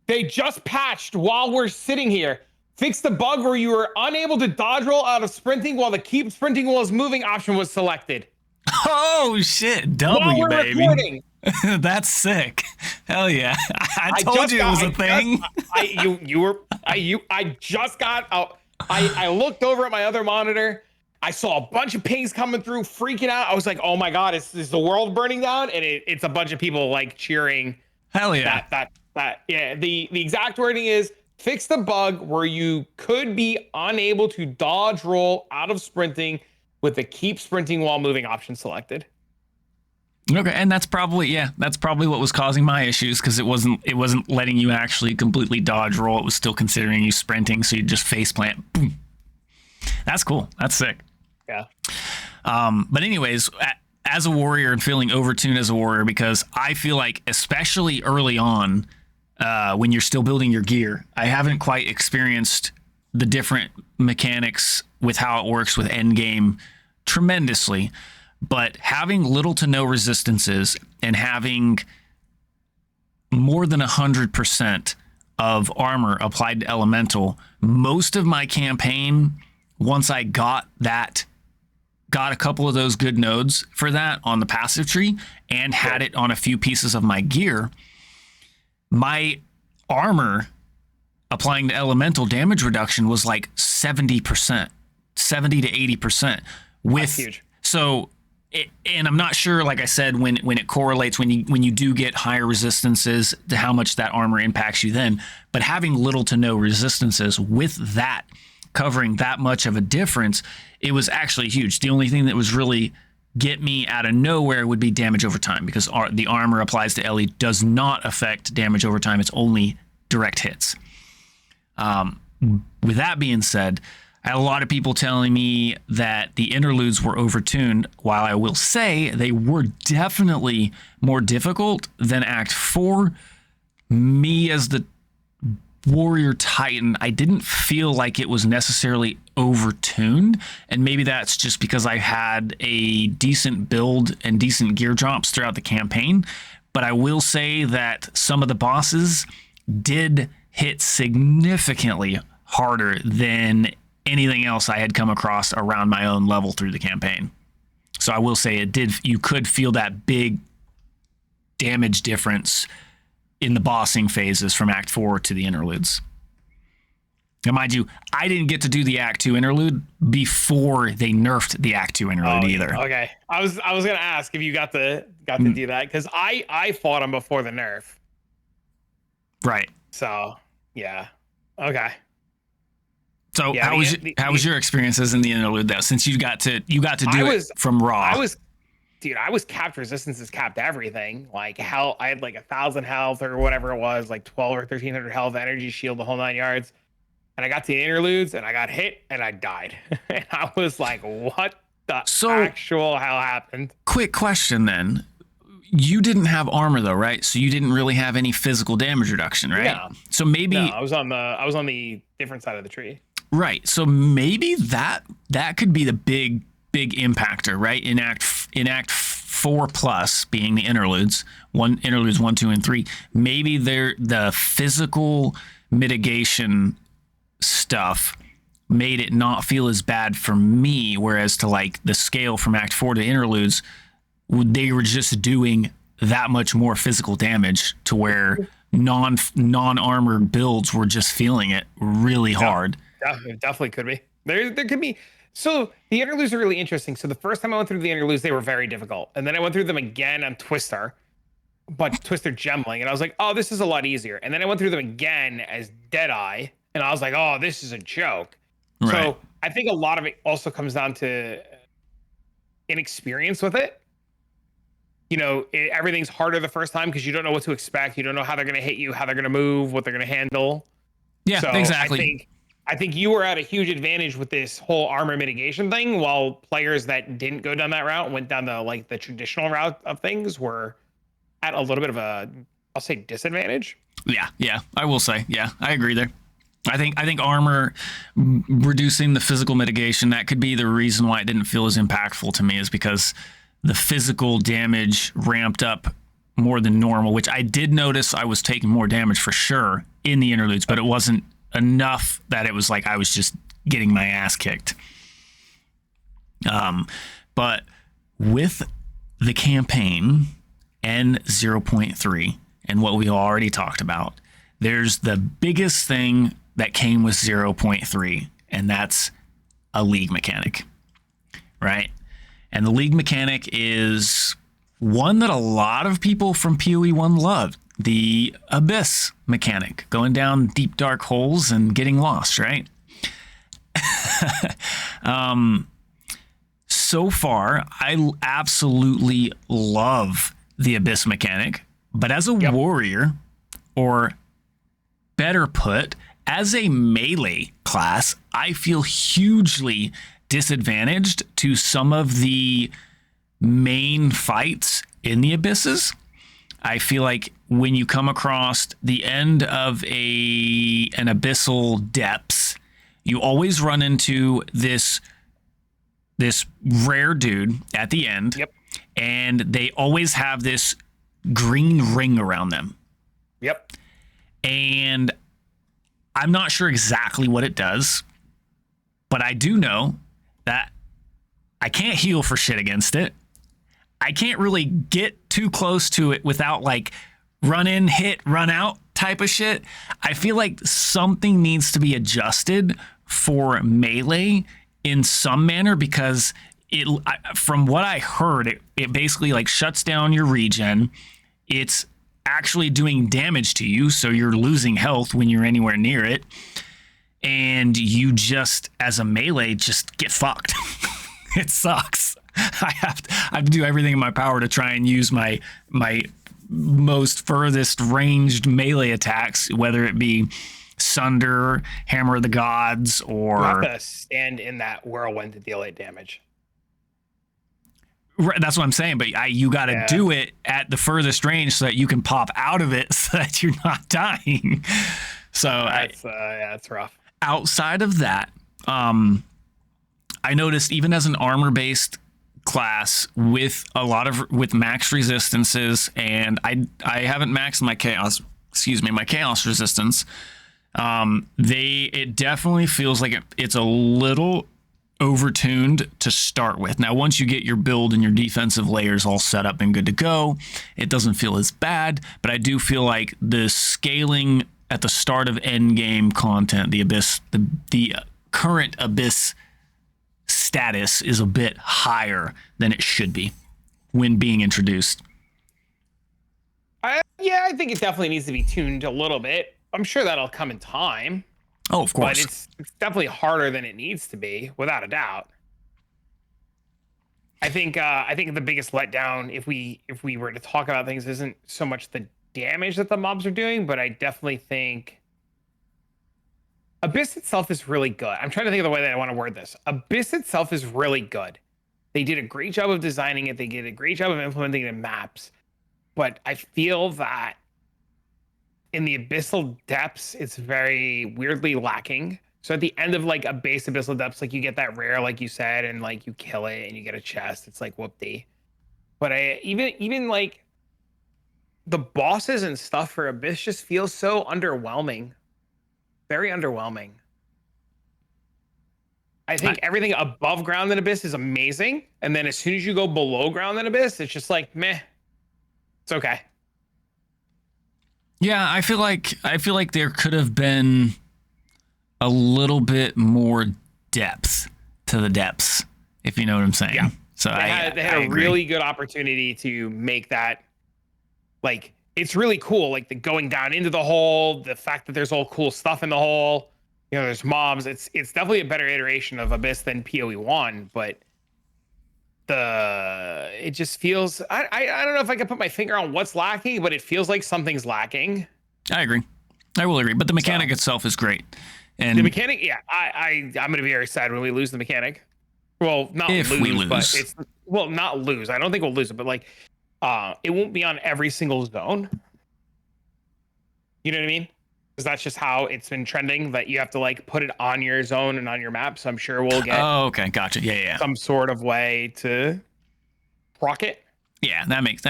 they just patched while we're sitting here. Fixed the bug where you were unable to dodge roll out of sprinting while the keep sprinting while moving option was selected. Oh shit, While we're baby. recording. That's sick. Hell yeah. I told you it was a thing. I just got out. I looked over at my other monitor. I saw a bunch of pings coming through, freaking out. I was like, oh my God, is the world burning down? And it's a bunch of people like cheering. Hell yeah. That. Yeah. The exact wording is, fix the bug where you could be unable to dodge roll out of sprinting with the keep sprinting while moving option selected. Okay, and that's probably what was causing my issues, because it wasn't letting you actually completely dodge roll. It was still considering you sprinting, so you just face plant. Boom. That's cool. That's sick. Yeah. But anyways, as a warrior and feeling overtuned as a warrior, because I feel like especially early on, when you're still building your gear, I haven't quite experienced the different mechanics with how it works with endgame tremendously. But having little to no resistances and having more than 100% of armor applied to elemental, most of my campaign, once I got a couple of those good nodes for that on the passive tree and had it on a few pieces of my gear, my armor applying to elemental damage reduction was like 70%, 70 to 80%. That's huge. So, and I'm not sure, like I said, when it correlates, when you do get higher resistances, to how much that armor impacts you then. But having little to no resistances with that covering that much of a difference, it was actually huge. The only thing that was really get me out of nowhere would be damage over time, because the armor applies to Ellie does not affect damage over time. It's only direct hits. With that being said, I had a lot of people telling me that the interludes were overtuned, while I will say they were definitely more difficult than Act 4. Me, as the Warrior Titan, I didn't feel like it was necessarily overtuned, and maybe that's just because I had a decent build and decent gear drops throughout the campaign. But I will say that some of the bosses did hit significantly harder than anything else I had come across around my own level through the campaign. So I will say you could feel that big damage difference in the bossing phases from Act 4 to the interludes. Now, mind you, I didn't get to do the Act 2 interlude before they nerfed the Act 2 interlude either. Okay. I was gonna ask if you got to do that, because I fought him before the nerf. Right. So yeah. Okay. So how was your experiences in the interlude though? Since you got to do it from raw. I was capped resistances, capped everything. Like hell, I had like 1,000 health or whatever it was, like 12 or 1,300 health, energy shield, the whole 9 yards. And I got to the interludes and I got hit and I died. And I was like, what the actual hell happened? Quick question then. You didn't have armor though, right? So you didn't really have any physical damage reduction, right? Yeah. So maybe I was on the different side of the tree. Right. So maybe that could be the big impactor, right? In Act 4 plus, being the interludes 1, 2, and 3. Maybe the physical mitigation stuff made it not feel as bad for me, whereas to like the scale from Act 4 to interludes, they were just doing that much more physical damage to where non-armored builds were just feeling it really hard. Yeah, it definitely could be. There could be. So the interludes are really interesting. So the first time I went through the interludes, they were very difficult. And then I went through them again on Twister, but Twister Gemling. And I was like, oh, this is a lot easier. And then I went through them again as Deadeye. And I was like, oh, this is a joke. Right. So I think a lot of it also comes down to inexperience with it. You know, everything's harder the first time because you don't know what to expect. You don't know how they're going to hit you, how they're going to move, what they're going to handle. Yeah, so exactly. I think you were at a huge advantage with this whole armor mitigation thing, while players that didn't go down that route and went down the traditional route of things were at a little bit of a, I'll say, disadvantage. Yeah, I will say, yeah, I agree there. I think armor reducing the physical mitigation, that could be the reason why it didn't feel as impactful to me, is because the physical damage ramped up more than normal, which I did notice I was taking more damage for sure in the interludes, but it wasn't enough that it was like I was just getting my ass kicked. But with the campaign and 0.3 and what we already talked about, there's the biggest thing that came with 0.3, and that's a league mechanic, right? And the league mechanic is one that a lot of people from PoE 1 loved. The Abyss mechanic, going down deep, dark holes and getting lost, right? So far, I absolutely love the Abyss mechanic, but as a warrior, or better put, as a melee class, I feel hugely disadvantaged to some of the main fights in the Abysses. I feel like when you come across the end of an abyssal depths, you always run into this rare dude at the end. Yep. And they always have this green ring around them. Yep. And I'm not sure exactly what it does, but I do know that I can't heal for shit against it. I can't really get too close to it without like run in, hit, run out type of shit. I feel like something needs to be adjusted for melee in some manner, because from what I heard, it basically like shuts down your regen. It's actually doing damage to you, so you're losing health when you're anywhere near it. And you just, as a melee, just get fucked. It sucks. I have to do everything in my power to try and use my most furthest ranged melee attacks, whether it be Sunder, Hammer of the Gods, or... You have to stand in that whirlwind to deal 8 damage. Right, that's what I'm saying, but you got to do it at the furthest range so that you can pop out of it so that you're not dying. So that's rough. outside of that, I noticed even as an armor based class with with max resistances, and I haven't maxed my chaos resistance. It definitely feels like it's a little overtuned to start with. Now, once you get your build and your defensive layers all set up and good to go, it doesn't feel as bad, but I do feel like the scaling at the start of end game content, the Abyss, the current Abyss status is a bit higher than it should be when being introduced. I think it definitely needs to be tuned a little bit. I'm sure that'll come in time. Oh, of course. But it's definitely harder than it needs to be, without a doubt. I think the biggest letdown, if we were to talk about things, isn't so much the damage that the mobs are doing, but I definitely think Abyss itself is really good. I'm trying to think of the way that I want to word this. Abyss itself is really good. They did a great job of designing it. They did a great job of implementing it in maps. But I feel that in the Abyssal Depths, it's very weirdly lacking. So at the end of like a base Abyssal Depths, like you get that rare, like you said, and like you kill it and you get a chest. It's like whoop-dee. But even like the bosses and stuff for Abyss just feels so underwhelming. Very underwhelming. I think everything above ground in Abyss is amazing. And then as soon as you go below ground in Abyss, it's just like, meh. It's okay. Yeah, I feel like there could have been a little bit more depth to the depths, if you know what I'm saying. Yeah. So they had a really good opportunity to make that, like, it's really cool. Like the going down into the hole, the fact that there's all cool stuff in the hole. You know, there's mobs. It's definitely a better iteration of Abyss than PoE 1, but it just feels, I don't know if I can put my finger on what's lacking, but it feels like something's lacking. I agree. I will agree. But the mechanic itself is great. And the mechanic, yeah, I'm gonna be very sad when we lose the mechanic. Well, not if lose, we lose. but it's not lose. I don't think we'll lose it, but like it won't be on every single zone. You know what I mean? Because that's just how it's been trending, that you have to like put it on your zone and on your map. So I'm sure we'll get okay, gotcha. Yeah. some sort of way to proc it. Yeah, that makes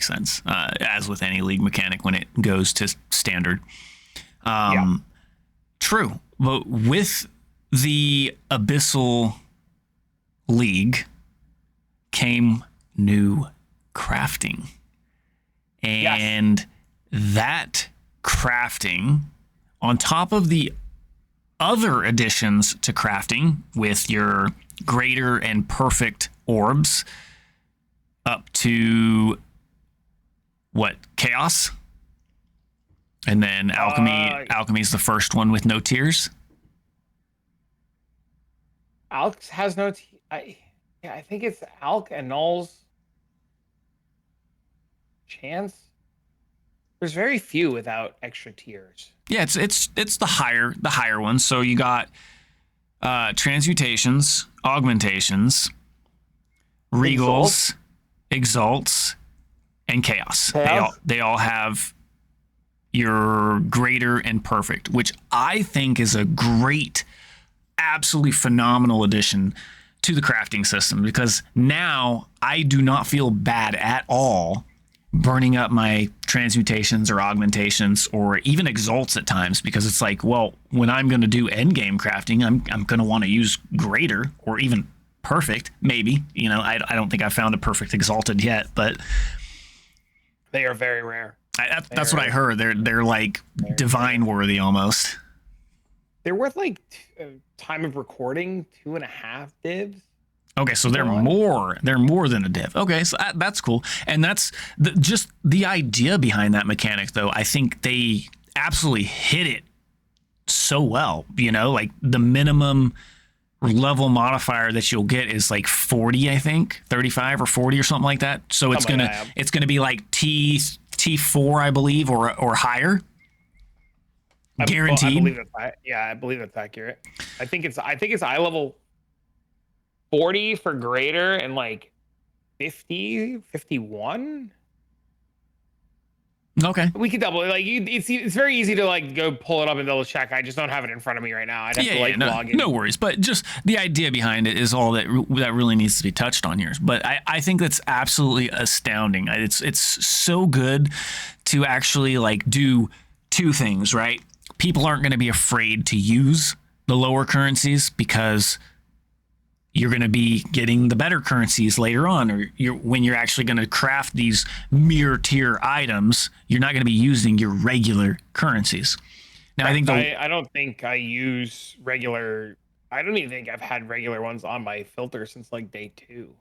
sense. As with any league mechanic when it goes to standard. True. But with the Abyssal League came new crafting. And that crafting, on top of the other additions to crafting with your greater and perfect orbs, up to what, chaos? And then alchemy is the first one with no tears. Alk has no I think it's Alk annuls chance. There's very few without extra tiers. Yeah, it's the higher ones. So you got transmutations, augmentations, regals, exalts, and chaos. They all have your greater and perfect, which I think is a great, absolutely phenomenal addition to the crafting system, because now I do not feel bad at all burning up my transmutations or augmentations or even exalts at times, because it's like, well, when I'm going to do end game crafting, I'm going to want to use greater or even perfect, maybe. You know, I don't think I found a perfect exalted yet, but they are very rare. That's what I heard. They're like divine worthy almost. They're worth like time of recording 2.5 divs. Okay, so they're more than a div. Okay, so that's cool. And that's just the idea behind that mechanic, though. I think they absolutely hit it so well. You know, like the minimum level modifier that you'll get is like 40, I think, 35 or 40 or something like that. So it's gonna be like T4, I believe, or higher. Guaranteed. I believe that's accurate. I think it's eye level 40 for greater and like 50, 51. Okay. We could double it. Like it's very easy to like go pull it up and double check. I just don't have it in front of me right now. I'd have to like log in. No worries. But just the idea behind it is all that really needs to be touched on here. But I think that's absolutely astounding. It's so good to actually like do two things, right? People aren't going to be afraid to use the lower currencies because you're going to be getting the better currencies later on, or when you're actually going to craft these mirror tier items, you're not going to be using your regular currencies. Now, I don't think I use regular. I don't even think I've had regular ones on my filter since like day 2.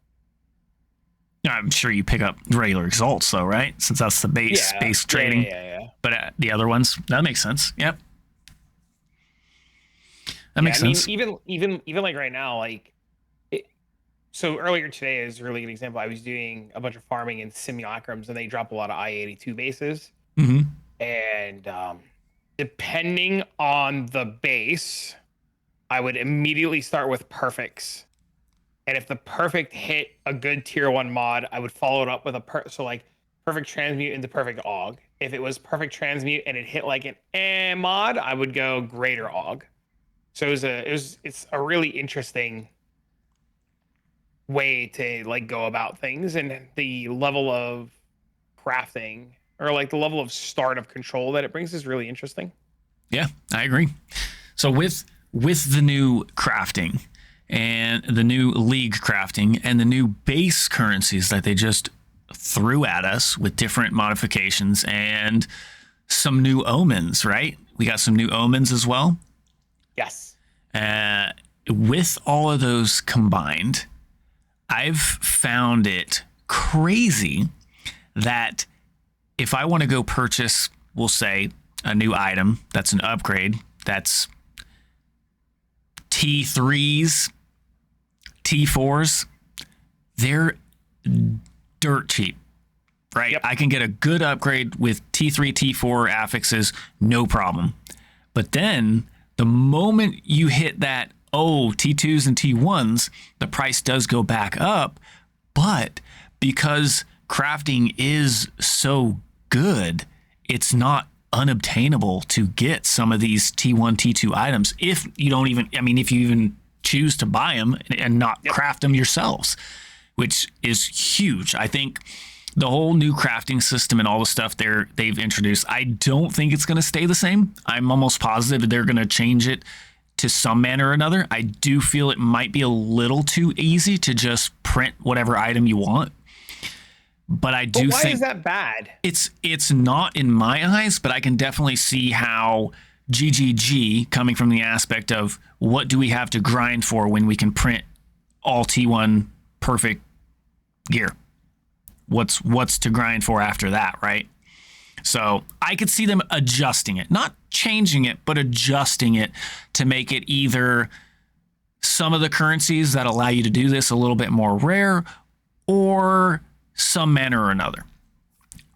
I'm sure you pick up regular exalts though, right? Since that's the base trading. Yeah. But the other ones, that makes sense. Yep. That makes sense. Even like right now, like. So earlier today is a really good example. I was doing a bunch of farming in simulacrums, and they drop a lot of I-82 bases. Mm-hmm. And depending on the base, I would immediately start with perfects. And if the perfect hit a good tier 1 mod, I would follow it up with so like perfect transmute into perfect aug. If it was perfect transmute and it hit like an mod, I would go greater aug. So it's a really interesting way to like go about things, and the level of crafting or like the level of start of control that it brings is really interesting. Yeah, I agree. So with the new crafting and the new league crafting and the new base currencies that they just threw at us with different modifications and some new omens, right? We got some new omens as well. Yes. With all of those combined, I've found it crazy that if I want to go purchase, we'll say, a new item that's an upgrade, that's T3s, T4s, they're dirt cheap, right? Yep. I can get a good upgrade with T3, T4 affixes, no problem. But then the moment you hit that, T2s and T1s, the price does go back up. But because crafting is so good, it's not unobtainable to get some of these T1, T2 items if you even choose to buy them and not craft them yourselves, which is huge. I think the whole new crafting system and all the stuff they've introduced, I don't think it's going to stay the same. I'm almost positive they're going to change it to some manner or another. I do feel it might be a little too easy to just print whatever item you want. But I do think... Why is that bad? It's not in my eyes, but I can definitely see how GGG, coming from the aspect of what do we have to grind for when we can print all T1 perfect gear? What's to grind for after that, right? So I could see them adjusting it, not changing it, but adjusting it to make it either some of the currencies that allow you to do this a little bit more rare or some manner or another.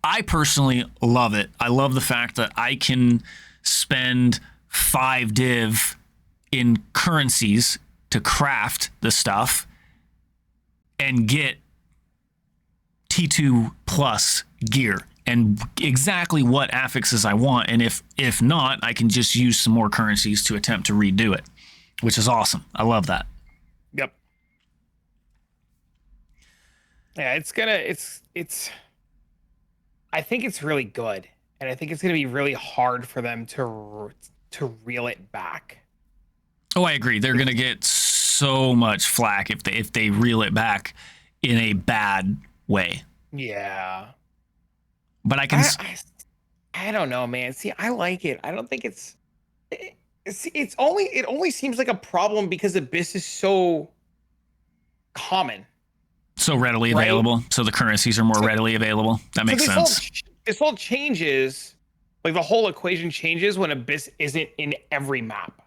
I personally love it. I love the fact that I can spend 5 div in currencies to craft the stuff and get T2 plus gear and exactly what affixes I want. And if not, I can just use some more currencies to attempt to redo it, which is awesome. I love that. Yep. Yeah, it's I think it's really good, and I think it's gonna be really hard for them to reel it back. Oh, I agree. They're gonna get so much flack if they reel it back in a bad way. Yeah. But I don't know, man. See, I like it. I don't think it only seems like a problem because Abyss is so common. So readily available. So the currencies are more readily available. That makes sense. This whole changes, like the whole equation changes when Abyss isn't in every map.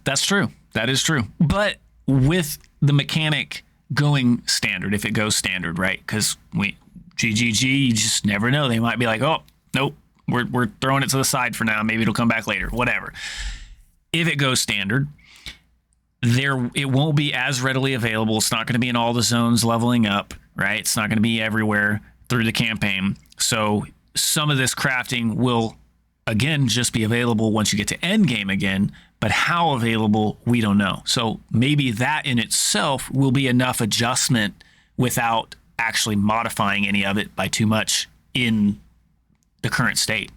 That's true. That is true. But with the mechanic going standard, if it goes standard, right? Because GGG, you just never know. They might be like, oh, nope, we're throwing it to the side for now. Maybe it'll come back later, whatever. If it goes standard, it won't be as readily available. It's not going to be in all the zones leveling up, right? It's not going to be everywhere through the campaign. So some of this crafting will, again, just be available once you get to end game again, but how available, we don't know. So maybe that in itself will be enough adjustment without actually modifying any of it by too much in the current state.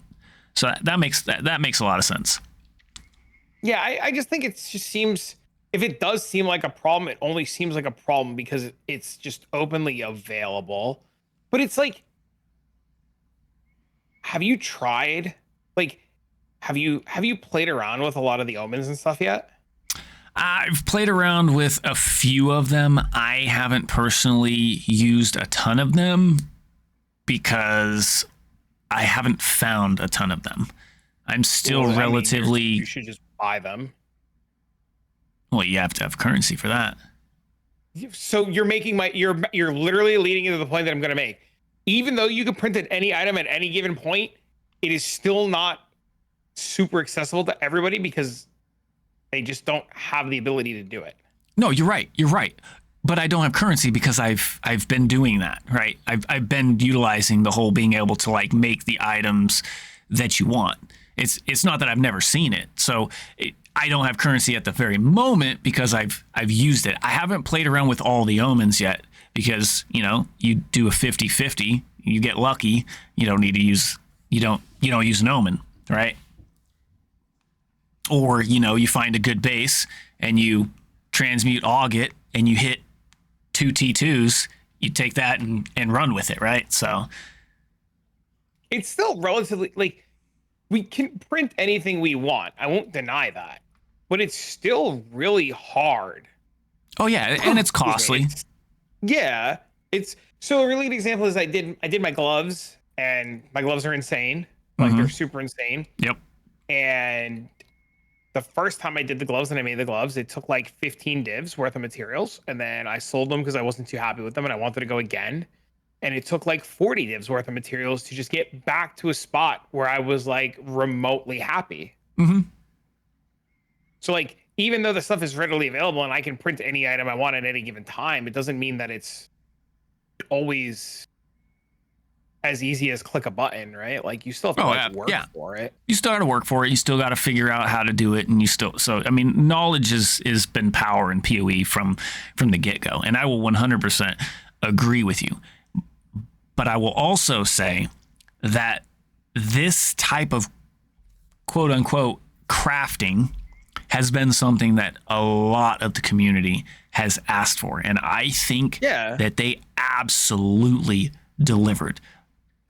So that makes a lot of sense. Yeah, I just think it just seems, if it does seem like a problem, it only seems like a problem because it's just openly available. But it's like, have you tried? Like, have you played around with a lot of the omens and stuff yet? I've played around with a few of them. I haven't personally used a ton of them because I haven't found a ton of them. I'm still relatively. You should just buy them. Well, you have to have currency for that. So you're making you're literally leading into the point that I'm going to make. Even though you can print at any item at any given point, it is still not super accessible to everybody because they just don't have the ability to do it. No, you're right. You're right. But I don't have currency because I've been doing that, right? I've been utilizing the whole being able to like make the items that you want. It's not that I've never seen it. So I don't have currency at the very moment because I've used it. I haven't played around with all the omens yet because, you know, you do a 50-50, you get lucky, you don't use an omen, right? Or, you know, you find a good base and you transmute Auget and you hit 2 T2s, you take that and run with it, right? So it's still relatively, like, we can print anything we want. I won't deny that. But it's still really hard. Oh yeah, and it's costly. It's so a really good example is I did my gloves, and my gloves are insane. Like they're super insane. Yep. And the first time I did the gloves and I made the gloves, it took like 15 divs worth of materials, and then I sold them because I wasn't too happy with them and I wanted to go again. And it took like 40 divs worth of materials to just get back to a spot where I was like remotely happy. Mm-hmm. So like, even though the stuff is readily available and I can print any item I want at any given time, it doesn't mean that it's always as easy as click a button, right? Like you still have to work for it. You still got to work for it. You still got to figure out how to do it. And I mean, knowledge is been power in PoE from the get-go. And I will 100% agree with you. But I will also say that this type of quote unquote crafting has been something that a lot of the community has asked for. And I think that they absolutely delivered.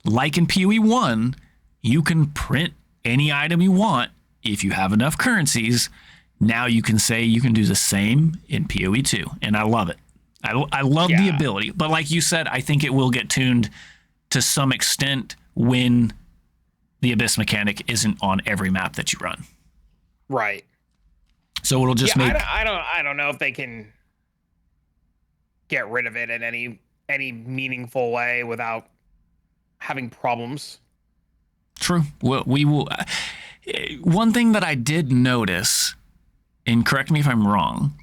Like in PoE 1, you can print any item you want if you have enough currencies. Now you can say you can do the same in PoE 2. And I love it. I love the ability. But like you said, I think it will get tuned to some extent when the Abyss mechanic isn't on every map that you run. Right. So it'll just make. I don't know if they can get rid of it in any meaningful way without having problems. True. Well, we will. One thing that I did notice, and correct me if I'm wrong,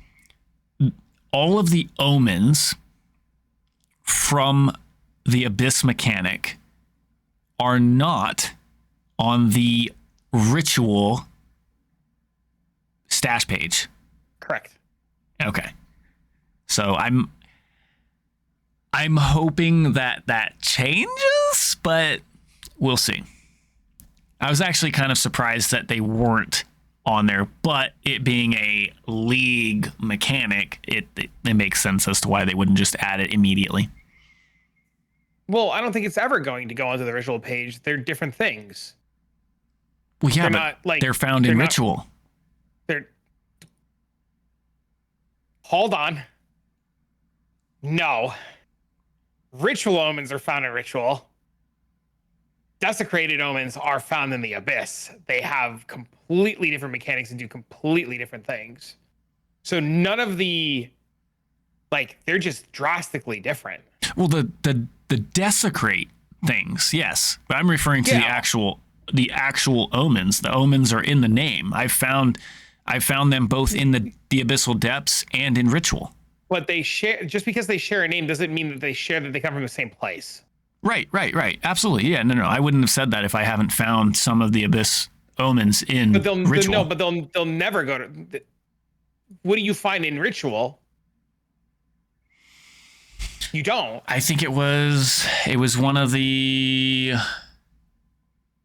all of the omens from the Abyss mechanic are not on the ritual stash page. Correct. Okay. So I'm hoping that changes, but we'll see. I was actually kind of surprised that they weren't on there, but it being a league mechanic, it makes sense as to why they wouldn't just add it immediately. Well, I don't think it's ever going to go onto the ritual page. They're different things. Well, yeah, they're found in ritual. Hold on. No. Ritual omens are found in ritual. Desecrated omens are found in the Abyss. They have completely different mechanics and do completely different things. So none of the, they're just drastically different. Well, the desecrate things, yes, but I'm referring to the actual omens. The omens are in the name. I found them both in the Abyssal Depths and in ritual. But they share, just because they share a name doesn't mean that they come from the same place. Right. Absolutely. Yeah. No. I wouldn't have said that if I haven't found some of the Abyss omens in But Ritual. no, but they'll never go to. What do you find in Ritual? You don't. I think it was one of the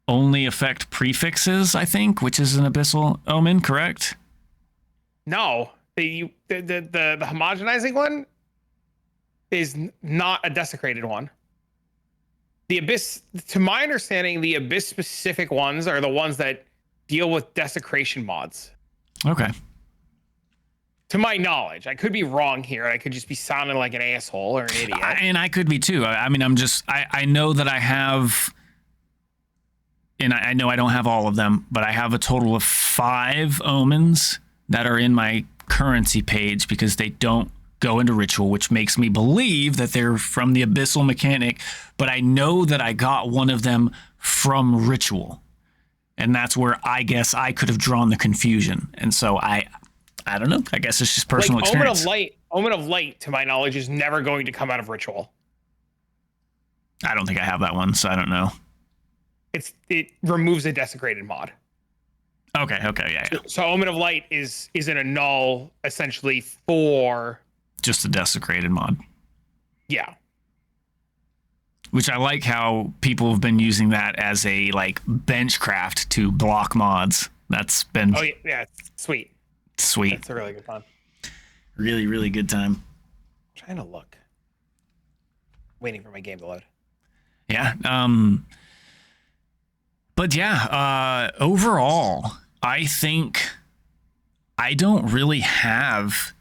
only effect prefixes, I think, which is an Abyssal omen, correct? No, the homogenizing one is not a desecrated one. The Abyss, to my understanding, the Abyss specific ones are the ones that deal with desecration mods. Okay. To my knowledge, I could be wrong here. I could just be sounding like an asshole or an idiot. And I could be too. I mean, I know that I have, and I know I don't have all of them, but I have a total of 5 omens that are in my currency page because they don't go into Ritual, which makes me believe that they're from the Abyssal mechanic, but I know that I got one of them from Ritual. And that's where I guess I could have drawn the confusion. And so I don't know. I guess it's just personal experience. Omen of Light, to my knowledge, is never going to come out of Ritual. I don't think I have that one, so I don't know. It removes a desecrated mod. Okay, yeah. So Omen of Light is in a null essentially for just a desecrated mod. Yeah. Which I like how people have been using that as a like benchcraft to block mods. That's been sweet. Sweet. It's a really good time. Really, really good time. I'm trying to look. Waiting for my game to load. Yeah. But yeah, overall, I think I don't really have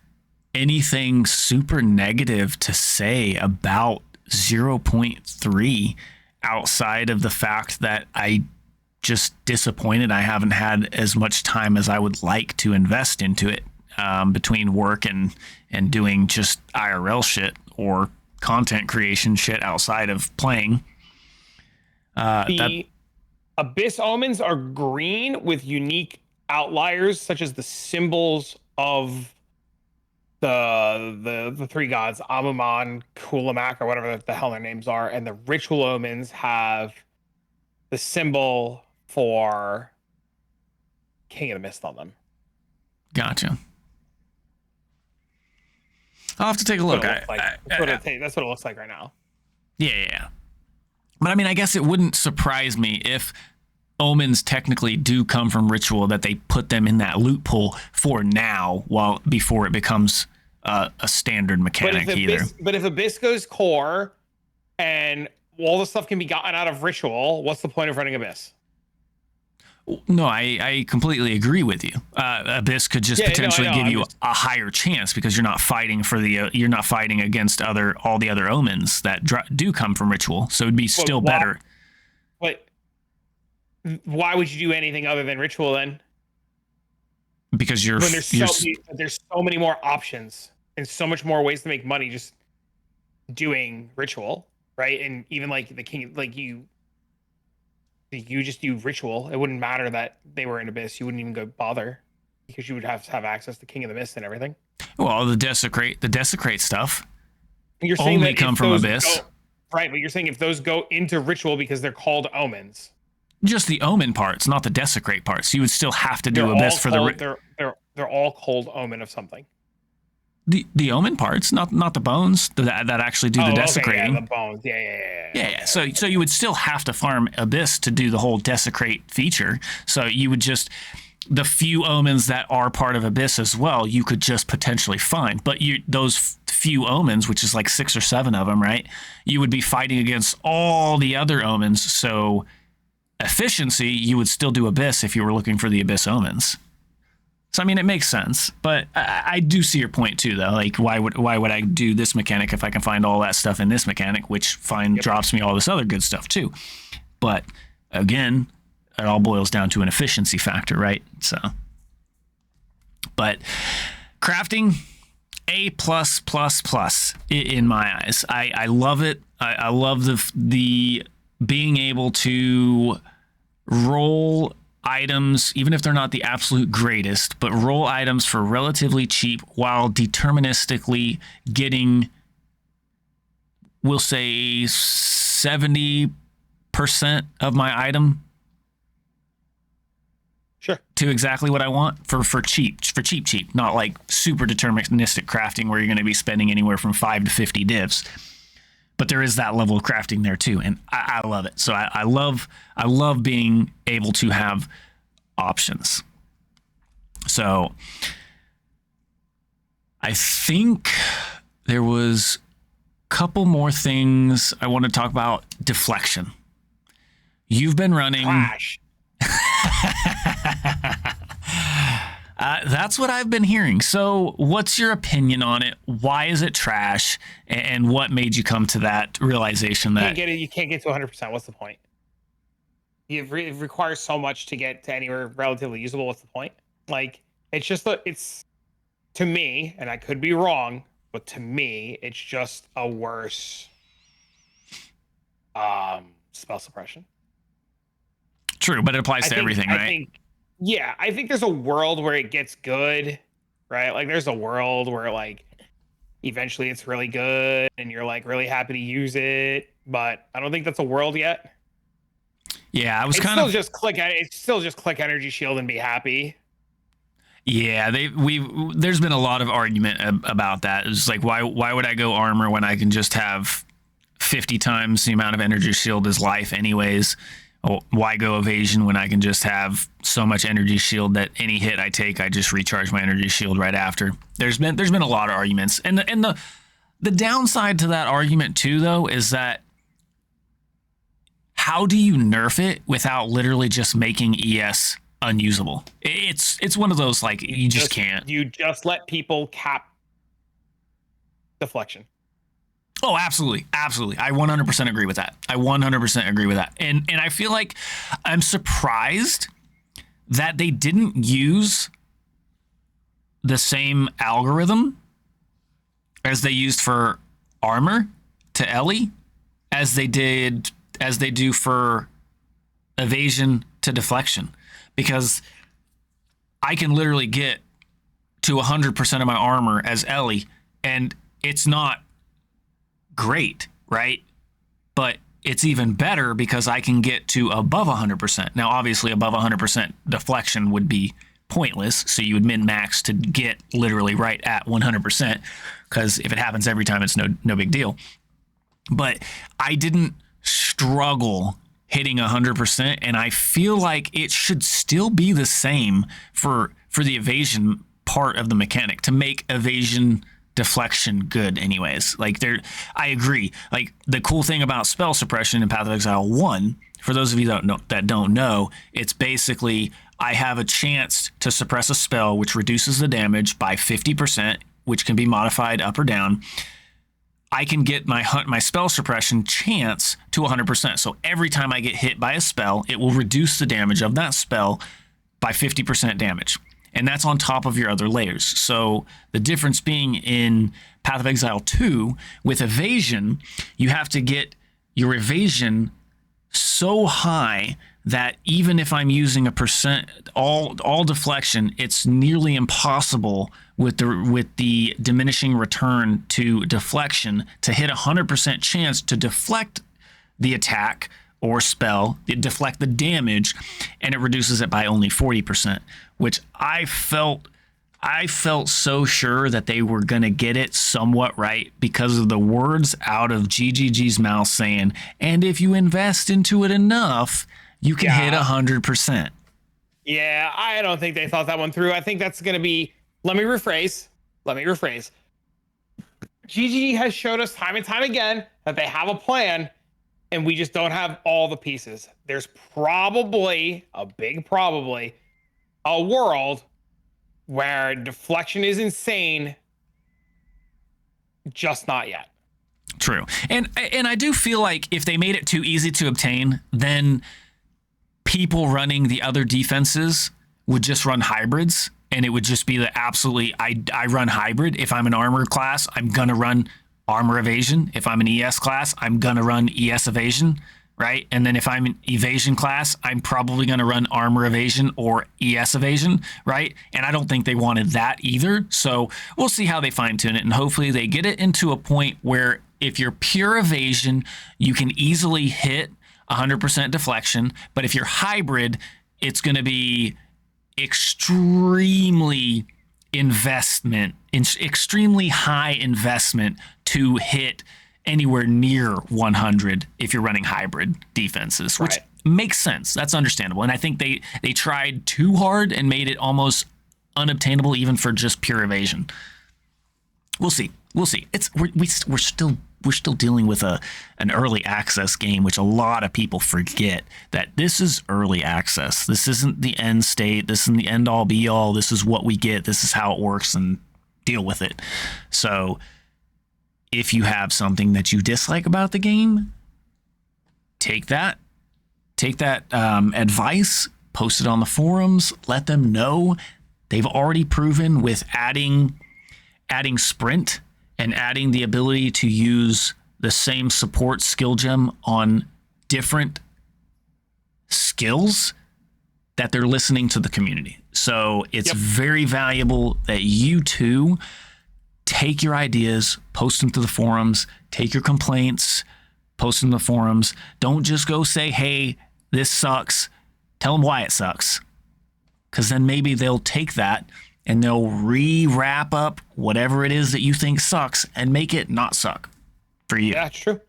anything super negative to say about 0.3 outside of the fact that I just disappointed I haven't had as much time as I would like to invest into it between work and doing just IRL shit or content creation shit outside of playing. The Abyss omens are green with unique outliers such as the symbols of the 3 gods, Amuman, Kulamak, or whatever the hell their names are, and the Ritual omens have the symbol for King of the Mist on them. Gotcha. I'll have to take a look. That's what it looks like right now. Yeah. But I mean, I guess it wouldn't surprise me if omens technically do come from Ritual, that they put them in that loot pool for now, before it becomes a standard mechanic But if Abyss goes core and all the stuff can be gotten out of Ritual, what's the point of running Abyss? No, I completely agree with you. Abyss could just potentially give you a higher chance because you're not fighting against all the other omens that do come from Ritual, so it'd be still better. But why would you do anything other than Ritual then? Because there's so many more options and so much more ways to make money just doing Ritual, right? And even like the king, like you just do Ritual. It wouldn't matter that they were in Abyss. You wouldn't even go bother because you would have to have access to King of the Mist and everything. Well, the desecrate stuff you're saying only come from Abyss. Right, but you're saying if those go into Ritual because they're called omens. Just the omen parts, not the desecrate parts. You would still have to do Abyss for they're all called omen of something. The omen parts, not the bones that actually do the desecrating. Yeah, the bones. Yeah. So you would still have to farm Abyss to do the whole desecrate feature. So you would just, the few omens that are part of Abyss as well, you could just potentially find. But those few omens, which is like 6 or 7 of them, right? You would be fighting against all the other omens. So efficiency, you would still do Abyss if you were looking for the Abyss omens. So I mean, it makes sense, but I do see your point too, though. Like, why would I do this mechanic if I can find all that stuff in this mechanic, which drops me all this other good stuff too? But again, it all boils down to an efficiency factor, right? So, but crafting, A+++ in my eyes. I love it. I love the being able to roll items, even if they're not the absolute greatest, but roll items for relatively cheap while deterministically getting, we'll say, 70% of my item Sure. to exactly what I want for cheap, not like super deterministic crafting where you're going to be spending anywhere from 5 to 50 divs. But there is that level of crafting there too, and I love it. So I love being able to have options. So I think there was a couple more things I want to talk about. Deflection. You've been running. Clash. That's what I've been hearing. So what's your opinion on it? Why is it trash? And what made you come to that realization that You can't get to 100%. What's the point? It requires so much to get to anywhere relatively usable. What's the point? Like, it's just it's to me, and I could be wrong, but to me, it's just a worse spell suppression. True, but it applies to everything, right? I think there's a world where it gets good, right? Like, there's a world where, like, eventually it's really good and you're, like, really happy to use it, but I don't think that's a world yet. Yeah, I was it's still just click energy shield and be happy. Yeah, there's been a lot of argument about that. It's like, why would I go armor when I can just have 50 times the amount of energy shield as life anyways? Why go evasion when I can just have so much energy shield that any hit I take, I just recharge my energy shield right after? There's been a lot of arguments, and the downside to that argument too, though, is that how do you nerf it without literally just making ES unusable? It's one of those, like, you just can't. You just let people cap deflection. Oh, absolutely. Absolutely. I 100% agree with that. And I feel like I'm surprised that they didn't use the same algorithm as they used for armor to Ellie as they do for evasion to deflection, because I can literally get to 100% of my armor as Ellie, and it's not great, right? But it's even better because I can get to above 100%. Now, obviously, above 100% deflection would be pointless, so you would min-max to get literally right at 100%, because if it happens every time, it's no big deal. But I didn't struggle hitting 100%, and I feel like it should still be the same for the evasion part of the mechanic to make evasion deflection good anyways. Like, I agree. Like, the cool thing about spell suppression in Path of Exile 1, for those of you that don't know, it's basically I have a chance to suppress a spell which reduces the damage by 50%, which can be modified up or down. I can get my spell suppression chance to 100%. So every time I get hit by a spell, it will reduce the damage of that spell by 50% damage. And that's on top of your other layers. So the difference being in Path of Exile 2, with evasion, you have to get your evasion so high that even if I'm using all deflection, it's nearly impossible with the diminishing return to deflection to hit 100% chance to deflect the attack or spell, deflect the damage, and it reduces it by only 40%, which I felt so sure that they were going to get it somewhat right because of the words out of GGG's mouth saying, and if you invest into it enough, you can hit 100%. Yeah, I don't think they thought that one through. I think that's going to be, let me rephrase. GGG has showed us time and time again that they have a plan, and we just don't have all the pieces. There's probably a world where deflection is insane, just not yet. True. And I do feel like if they made it too easy to obtain, then people running the other defenses would just run hybrids, and it would just be the absolutely, I run hybrid. If I'm an armor class, I'm going to run armor evasion. If I'm an ES class, I'm going to run ES evasion, right? And then if I'm an evasion class, I'm probably going to run armor evasion or ES evasion, right? And I don't think they wanted that either. So we'll see how they fine tune it, and hopefully they get it into a point where if you're pure evasion, you can easily hit 100% deflection. But if you're hybrid, it's going to be extremely extremely high investment to hit anywhere near 100 if you're running hybrid defenses, which makes sense. That's understandable. And I think they tried too hard and made it almost unobtainable even for just pure evasion. We'll see. We're still dealing with an early access game, which a lot of people forget that this is early access. This isn't the end state. This isn't the end all be all. This is what we get. This is how it works, and deal with it. So if you have something that you dislike about the game, take that advice, post it on the forums, let them know. They've already proven with adding sprint and adding the ability to use the same support skill gem on different skills that they're listening to the community. So it's very valuable that you too take your ideas, post them to the forums, take your complaints, post them to the forums. Don't just go say, hey, this sucks. Tell them why it sucks. Because then maybe they'll take that and they'll re-wrap up whatever it is that you think sucks and make it not suck for you. Yeah, true.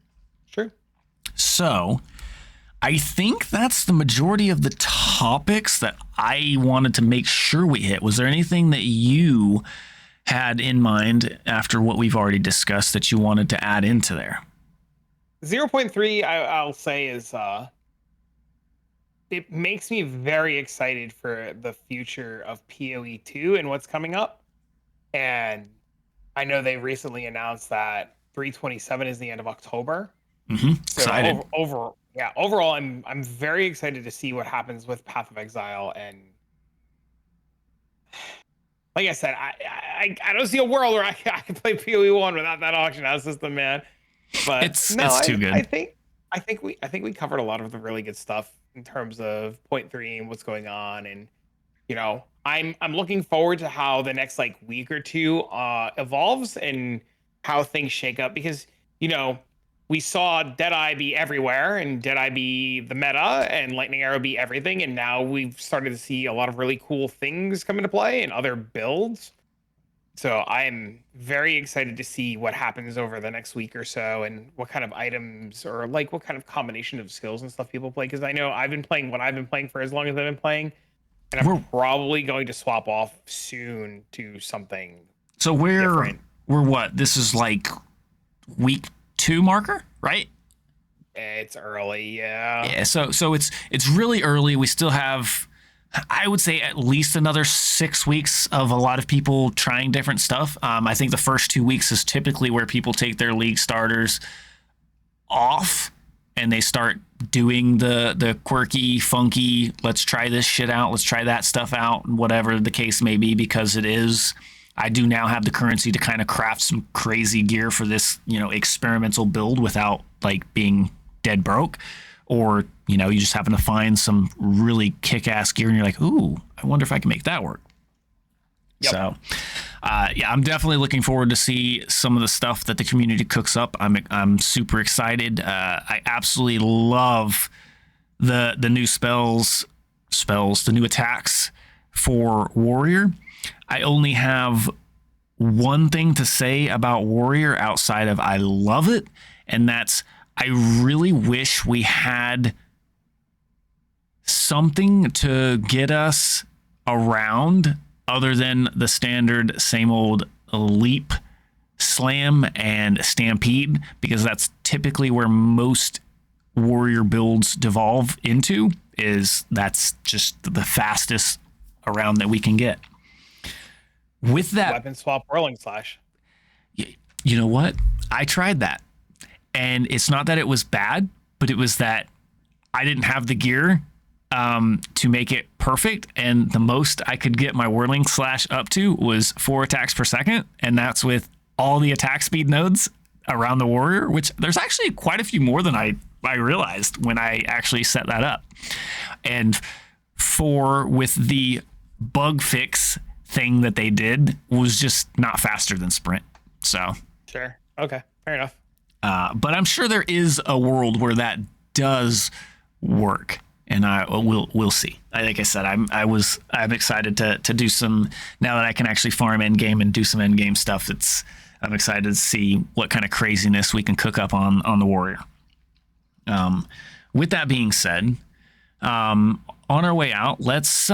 So I think that's the majority of the topics that I wanted to make sure we hit. Was there anything that you had in mind after what we've already discussed that you wanted to add into there? 0.3, I'll say, is it makes me very excited for the future of PoE 2 and what's coming up. And I know they recently announced that 327 is the end of October. Mm-hmm. So Excited. Overall, I'm very excited to see what happens with Path of Exile. And like I said, I don't see a world where I can play PoE 1 without that auction house system, man. But it's too good. I think we covered a lot of the really good stuff in terms of 0.3 and what's going on. And I'm looking forward to how the next week or two evolves and how things shake up, because we saw Deadeye be everywhere and Deadeye be the meta and Lightning Arrow be everything, and now we've started to see a lot of really cool things come into play and other builds. So I'm very excited to see what happens over the next week or so, and what kind of items or what kind of combination of skills and stuff people play. Because I know I've been playing what I've been playing for as long as I've been playing, and I'm probably going to swap off soon to something. So we're what? This is week 2 marker, right? It's early, yeah. Yeah. So it's really early. We still have, I would say, at least another 6 weeks of a lot of people trying different stuff. I think the first 2 weeks is typically where people take their league starters off and they start doing the quirky, funky, let's try this shit out, let's try that stuff out, whatever the case may be, because I do now have the currency to kind of craft some crazy gear for this, experimental build without being dead broke. Or, you just happen to find some really kick-ass gear and you're like, ooh, I wonder if I can make that work. Yep. So, I'm definitely looking forward to see some of the stuff that the community cooks up. I'm super excited. I absolutely love the new spells, the new attacks for Warrior. I only have one thing to say about Warrior outside of I love it, and that's I really wish we had something to get us around other than the standard same old leap, slam, and stampede, because that's typically where most Warrior builds devolve into. That's just the fastest around that we can get. With that, weapon swap whirling slash. You know what? I tried that. And it's not that it was bad, but it was that I didn't have the gear to make it perfect. And the most I could get my whirling slash up to was 4 attacks per second. And that's with all the attack speed nodes around the Warrior, which there's actually quite a few more than I realized when I actually set that up. And 4 with the bug fix thing that they did was just not faster than sprint. So sure. Okay. Fair enough. But I'm sure there is a world where that does work, and we'll see. Like I said, I'm excited to do some, now that I can actually farm end game and do some end game stuff. I'm excited to see what kind of craziness we can cook up on the warrior. With that being said, on our way out, let's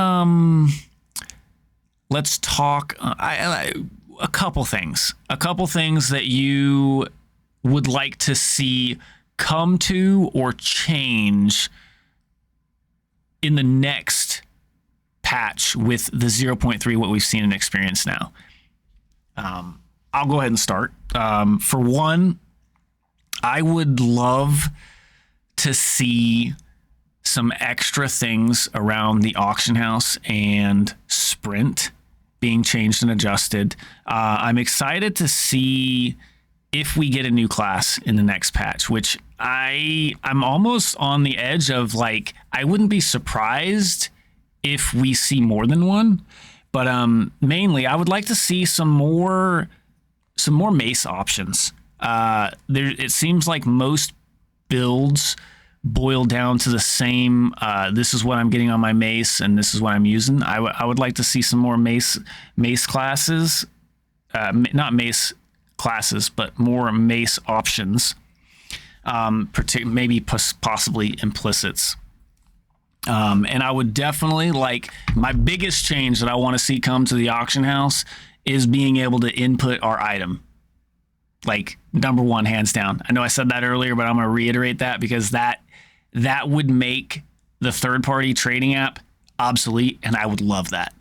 talk a couple things that you would like to see come to or change in the next patch with the 0.3, what we've seen and experienced now. I'll go ahead and start. For one, I would love to see some extra things around the auction house and sprint being changed and adjusted. I'm excited to see if we get a new class in the next patch, which I'm almost on the edge of, like, I wouldn't be surprised if we see more than one, but mainly I would like to see some more mace options. It seems like most builds boil down to the same, this is what I'm getting on my mace and this is what I'm using. I would like to see some more mace classes, not mace classes, but more mace options, maybe possibly implicits. And I would definitely like, my biggest change that I want to see come to the auction house is being able to input our item. Like, number one, hands down. I know I said that earlier, but I'm going to reiterate that because that would make the third-party trading app obsolete, and I would love that.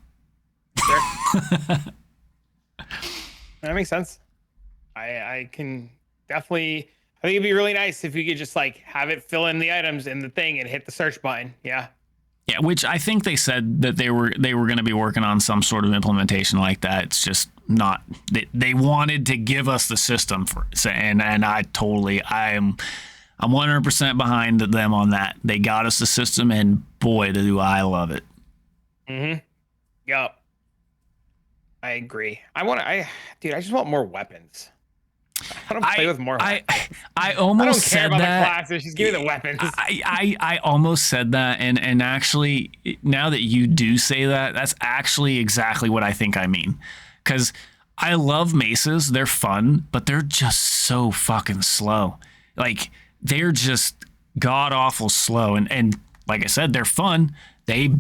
Sure. That makes sense. I can definitely, I think it'd be really nice if you could just like have it fill in the items in the thing and hit the search button. Yeah. Yeah, which I think they said that they were going to be working on some sort of implementation like that. It's just not, they wanted to give us the system and I'm 100% behind them on that. They got us the system, and boy, do I love it. Mm-hmm. Yep. I agree. I just want more weapons. I don't play with more weapons. I almost I don't care said about that. the classes. Just give me the weapons. I almost said that, and actually, now that you do say that, that's actually exactly what I think I mean. Because I love maces. They're fun, but they're just so fucking slow. Like, they're just god-awful slow. And like I said, they're fun. They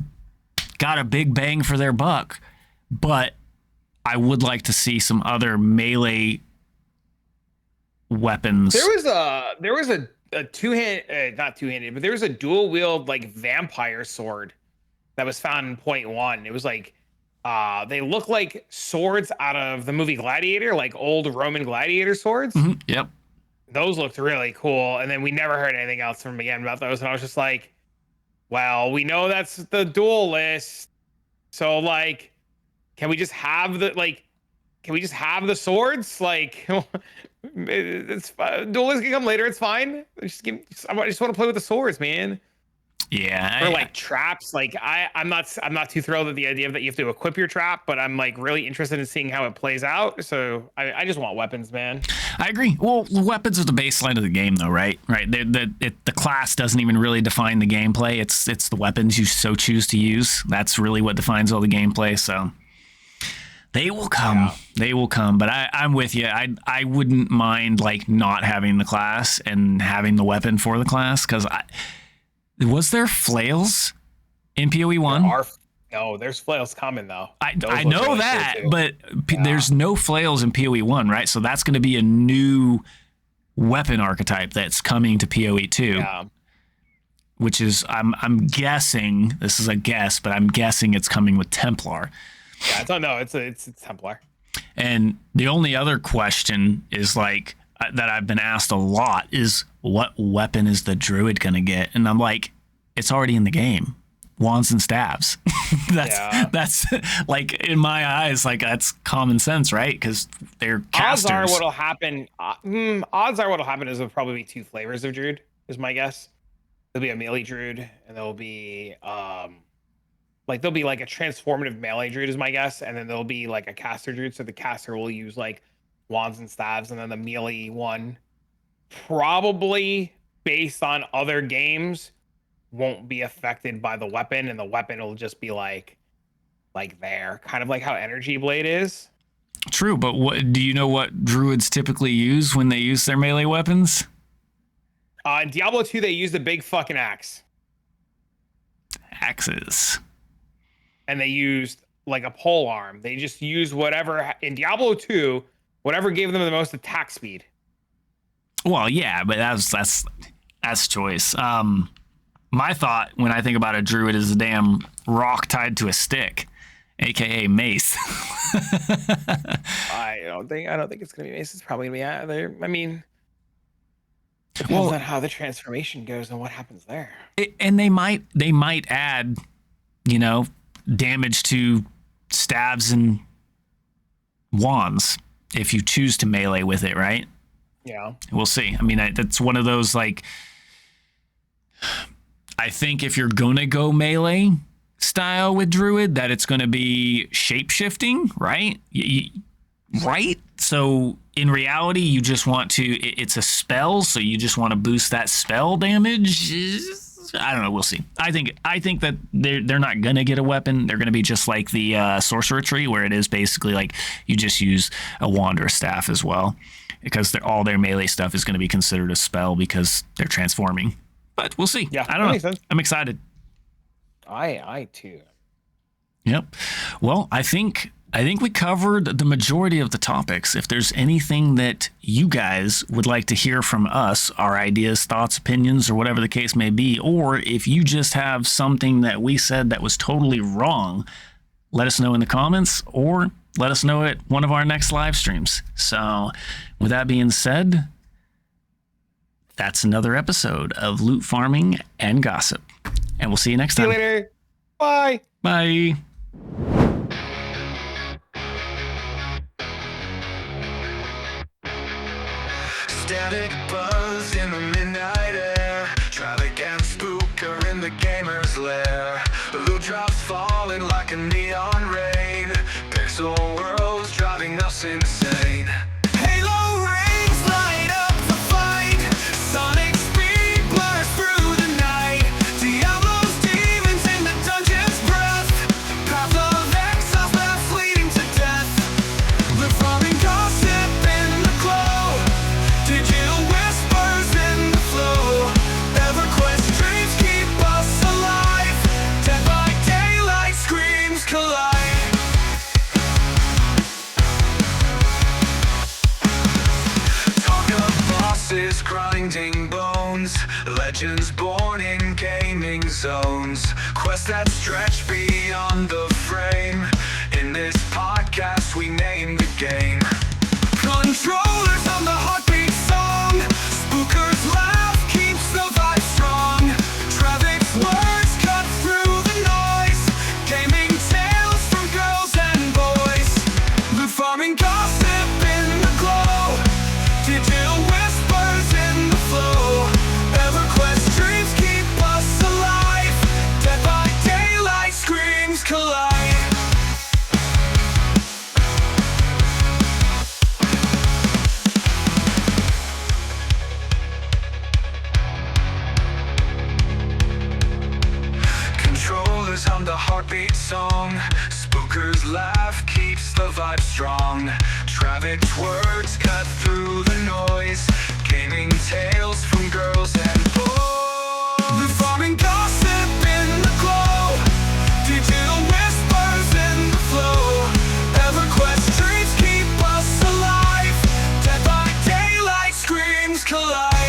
got a big bang for their buck. But I would like to see some other melee weapons. There was a two-hand, not two-handed, but there was a dual-wield like vampire sword that was found in 0.1. It was like, they look like swords out of the movie Gladiator, like old Roman gladiator swords. Mm-hmm. Yep. Those looked really cool. And then we never heard anything else from him again about those. And I was just like, well, we know that's the duel list. So like, can we just have the swords? Like, it's fine. Duel list can come later. It's fine. I just want to play with the swords, man. Yeah. Or like traps. Like I'm not too thrilled at the idea that you have to equip your trap, but I'm like really interested in seeing how it plays out. So I just want weapons, man. I agree. Well, weapons are the baseline of the game, though, right? Right. The class doesn't even really define the gameplay. It's the weapons you so choose to use. That's really what defines all the gameplay. So they will come. Yeah. They will come. But I'm with you. I wouldn't mind like not having the class and having the weapon for the class, because was there flails in PoE 1? No, there's flails coming though. I know really that, but there's no flails in PoE 1, right? So that's going to be a new weapon archetype that's coming to PoE 2. Yeah. Which is, I'm guessing, this is a guess, but I'm guessing it's coming with Templar. Yeah, I don't know. It's Templar. And the only other question is like, that I've been asked a lot is, what weapon is the druid going to get? And I'm like, it's already in the game. Wands and staves. That's like, in my eyes, like, that's common sense, right? Because they're casters. Odds are what'll happen is there'll probably be two flavors of druid, is my guess. There'll be a melee druid, and there'll be like a transformative melee druid, is my guess, and then there'll be like a caster druid. So the caster will use like wands and staves, and then the melee one probably based on other games won't be affected by the weapon, and the weapon will just be like there, kind of like how Energy Blade is. True, but what do you know what druids typically use when they use their melee weapons? In Diablo 2, they used a big fucking axe, Axes. and they used like a pole arm. They just used whatever in Diablo 2, whatever gave them the most attack speed. Well, yeah, but that's choice. My thought when I think about a druid is a damn rock tied to a stick, aka mace. I don't think it's gonna be mace. It's probably gonna be out there. I mean, depends on how the transformation goes and what happens there. And they might add, damage to staves and wands if you choose to melee with it, right? Yeah, we'll see. I mean, that's one of those, like, I think if you're gonna go melee style with druid, that it's gonna be shape shifting, right? Right. So in reality, you just want to. It's a spell, so you just want to boost that spell damage. I don't know. We'll see. I think that they're not gonna get a weapon. They're gonna be just like the sorcerer tree, where it is basically like you just use a wand or a staff as well, because all their melee stuff is going to be considered a spell because they're transforming. But we'll see. Yeah, I don't know. makes sense. I'm excited. I too. Yep. Well, I think we covered the majority of the topics. If there's anything that you guys would like to hear from us, our ideas, thoughts, opinions, or whatever the case may be, or if you just have something that we said that was totally wrong, let us know in the comments or let us know at one of our next live streams. So with that being said, that's another episode of Loot Farming and Gossip. And we'll see you next time. See you later. Bye. Bye. Static buzz in the midnight air. Travic and Spooker in the gamer's lair. Loot drops falling like a neon rain. Pixel worlds driving us insane. Halo rings light up the fight. Sonic speed blurs through the night. Diablo's demons in the dungeon's breath. Path of Exile paths leading to death. Loot farming gossip in the glow. Digital whispers in the flow. EverQuest dreams keep us alive. Dead by daylight screams collide. Talk of bosses grinding bones. Legends born in gaming zones. Quests that stretch beyond the frame. In this podcast we name the game. Controllers on the heartbeat song. Spooker's laugh keeps the vibe strong. Travic's words cut through the noise. Gaming tales from girls and boys. Loot farming gossip in the glow. Digital whispers in the flow. EverQuest dreams keep us alive. Dead by daylight screams collide. Controllers hum the heartbeat song. Spooker's laugh keeps the vibe strong. Travic's words cut through the noise. Gaming tales from girls and boys. The farming gossip in the glow. Digital whispers in the flow. EverQuest dreams keep us alive. Dead by daylight screams collide.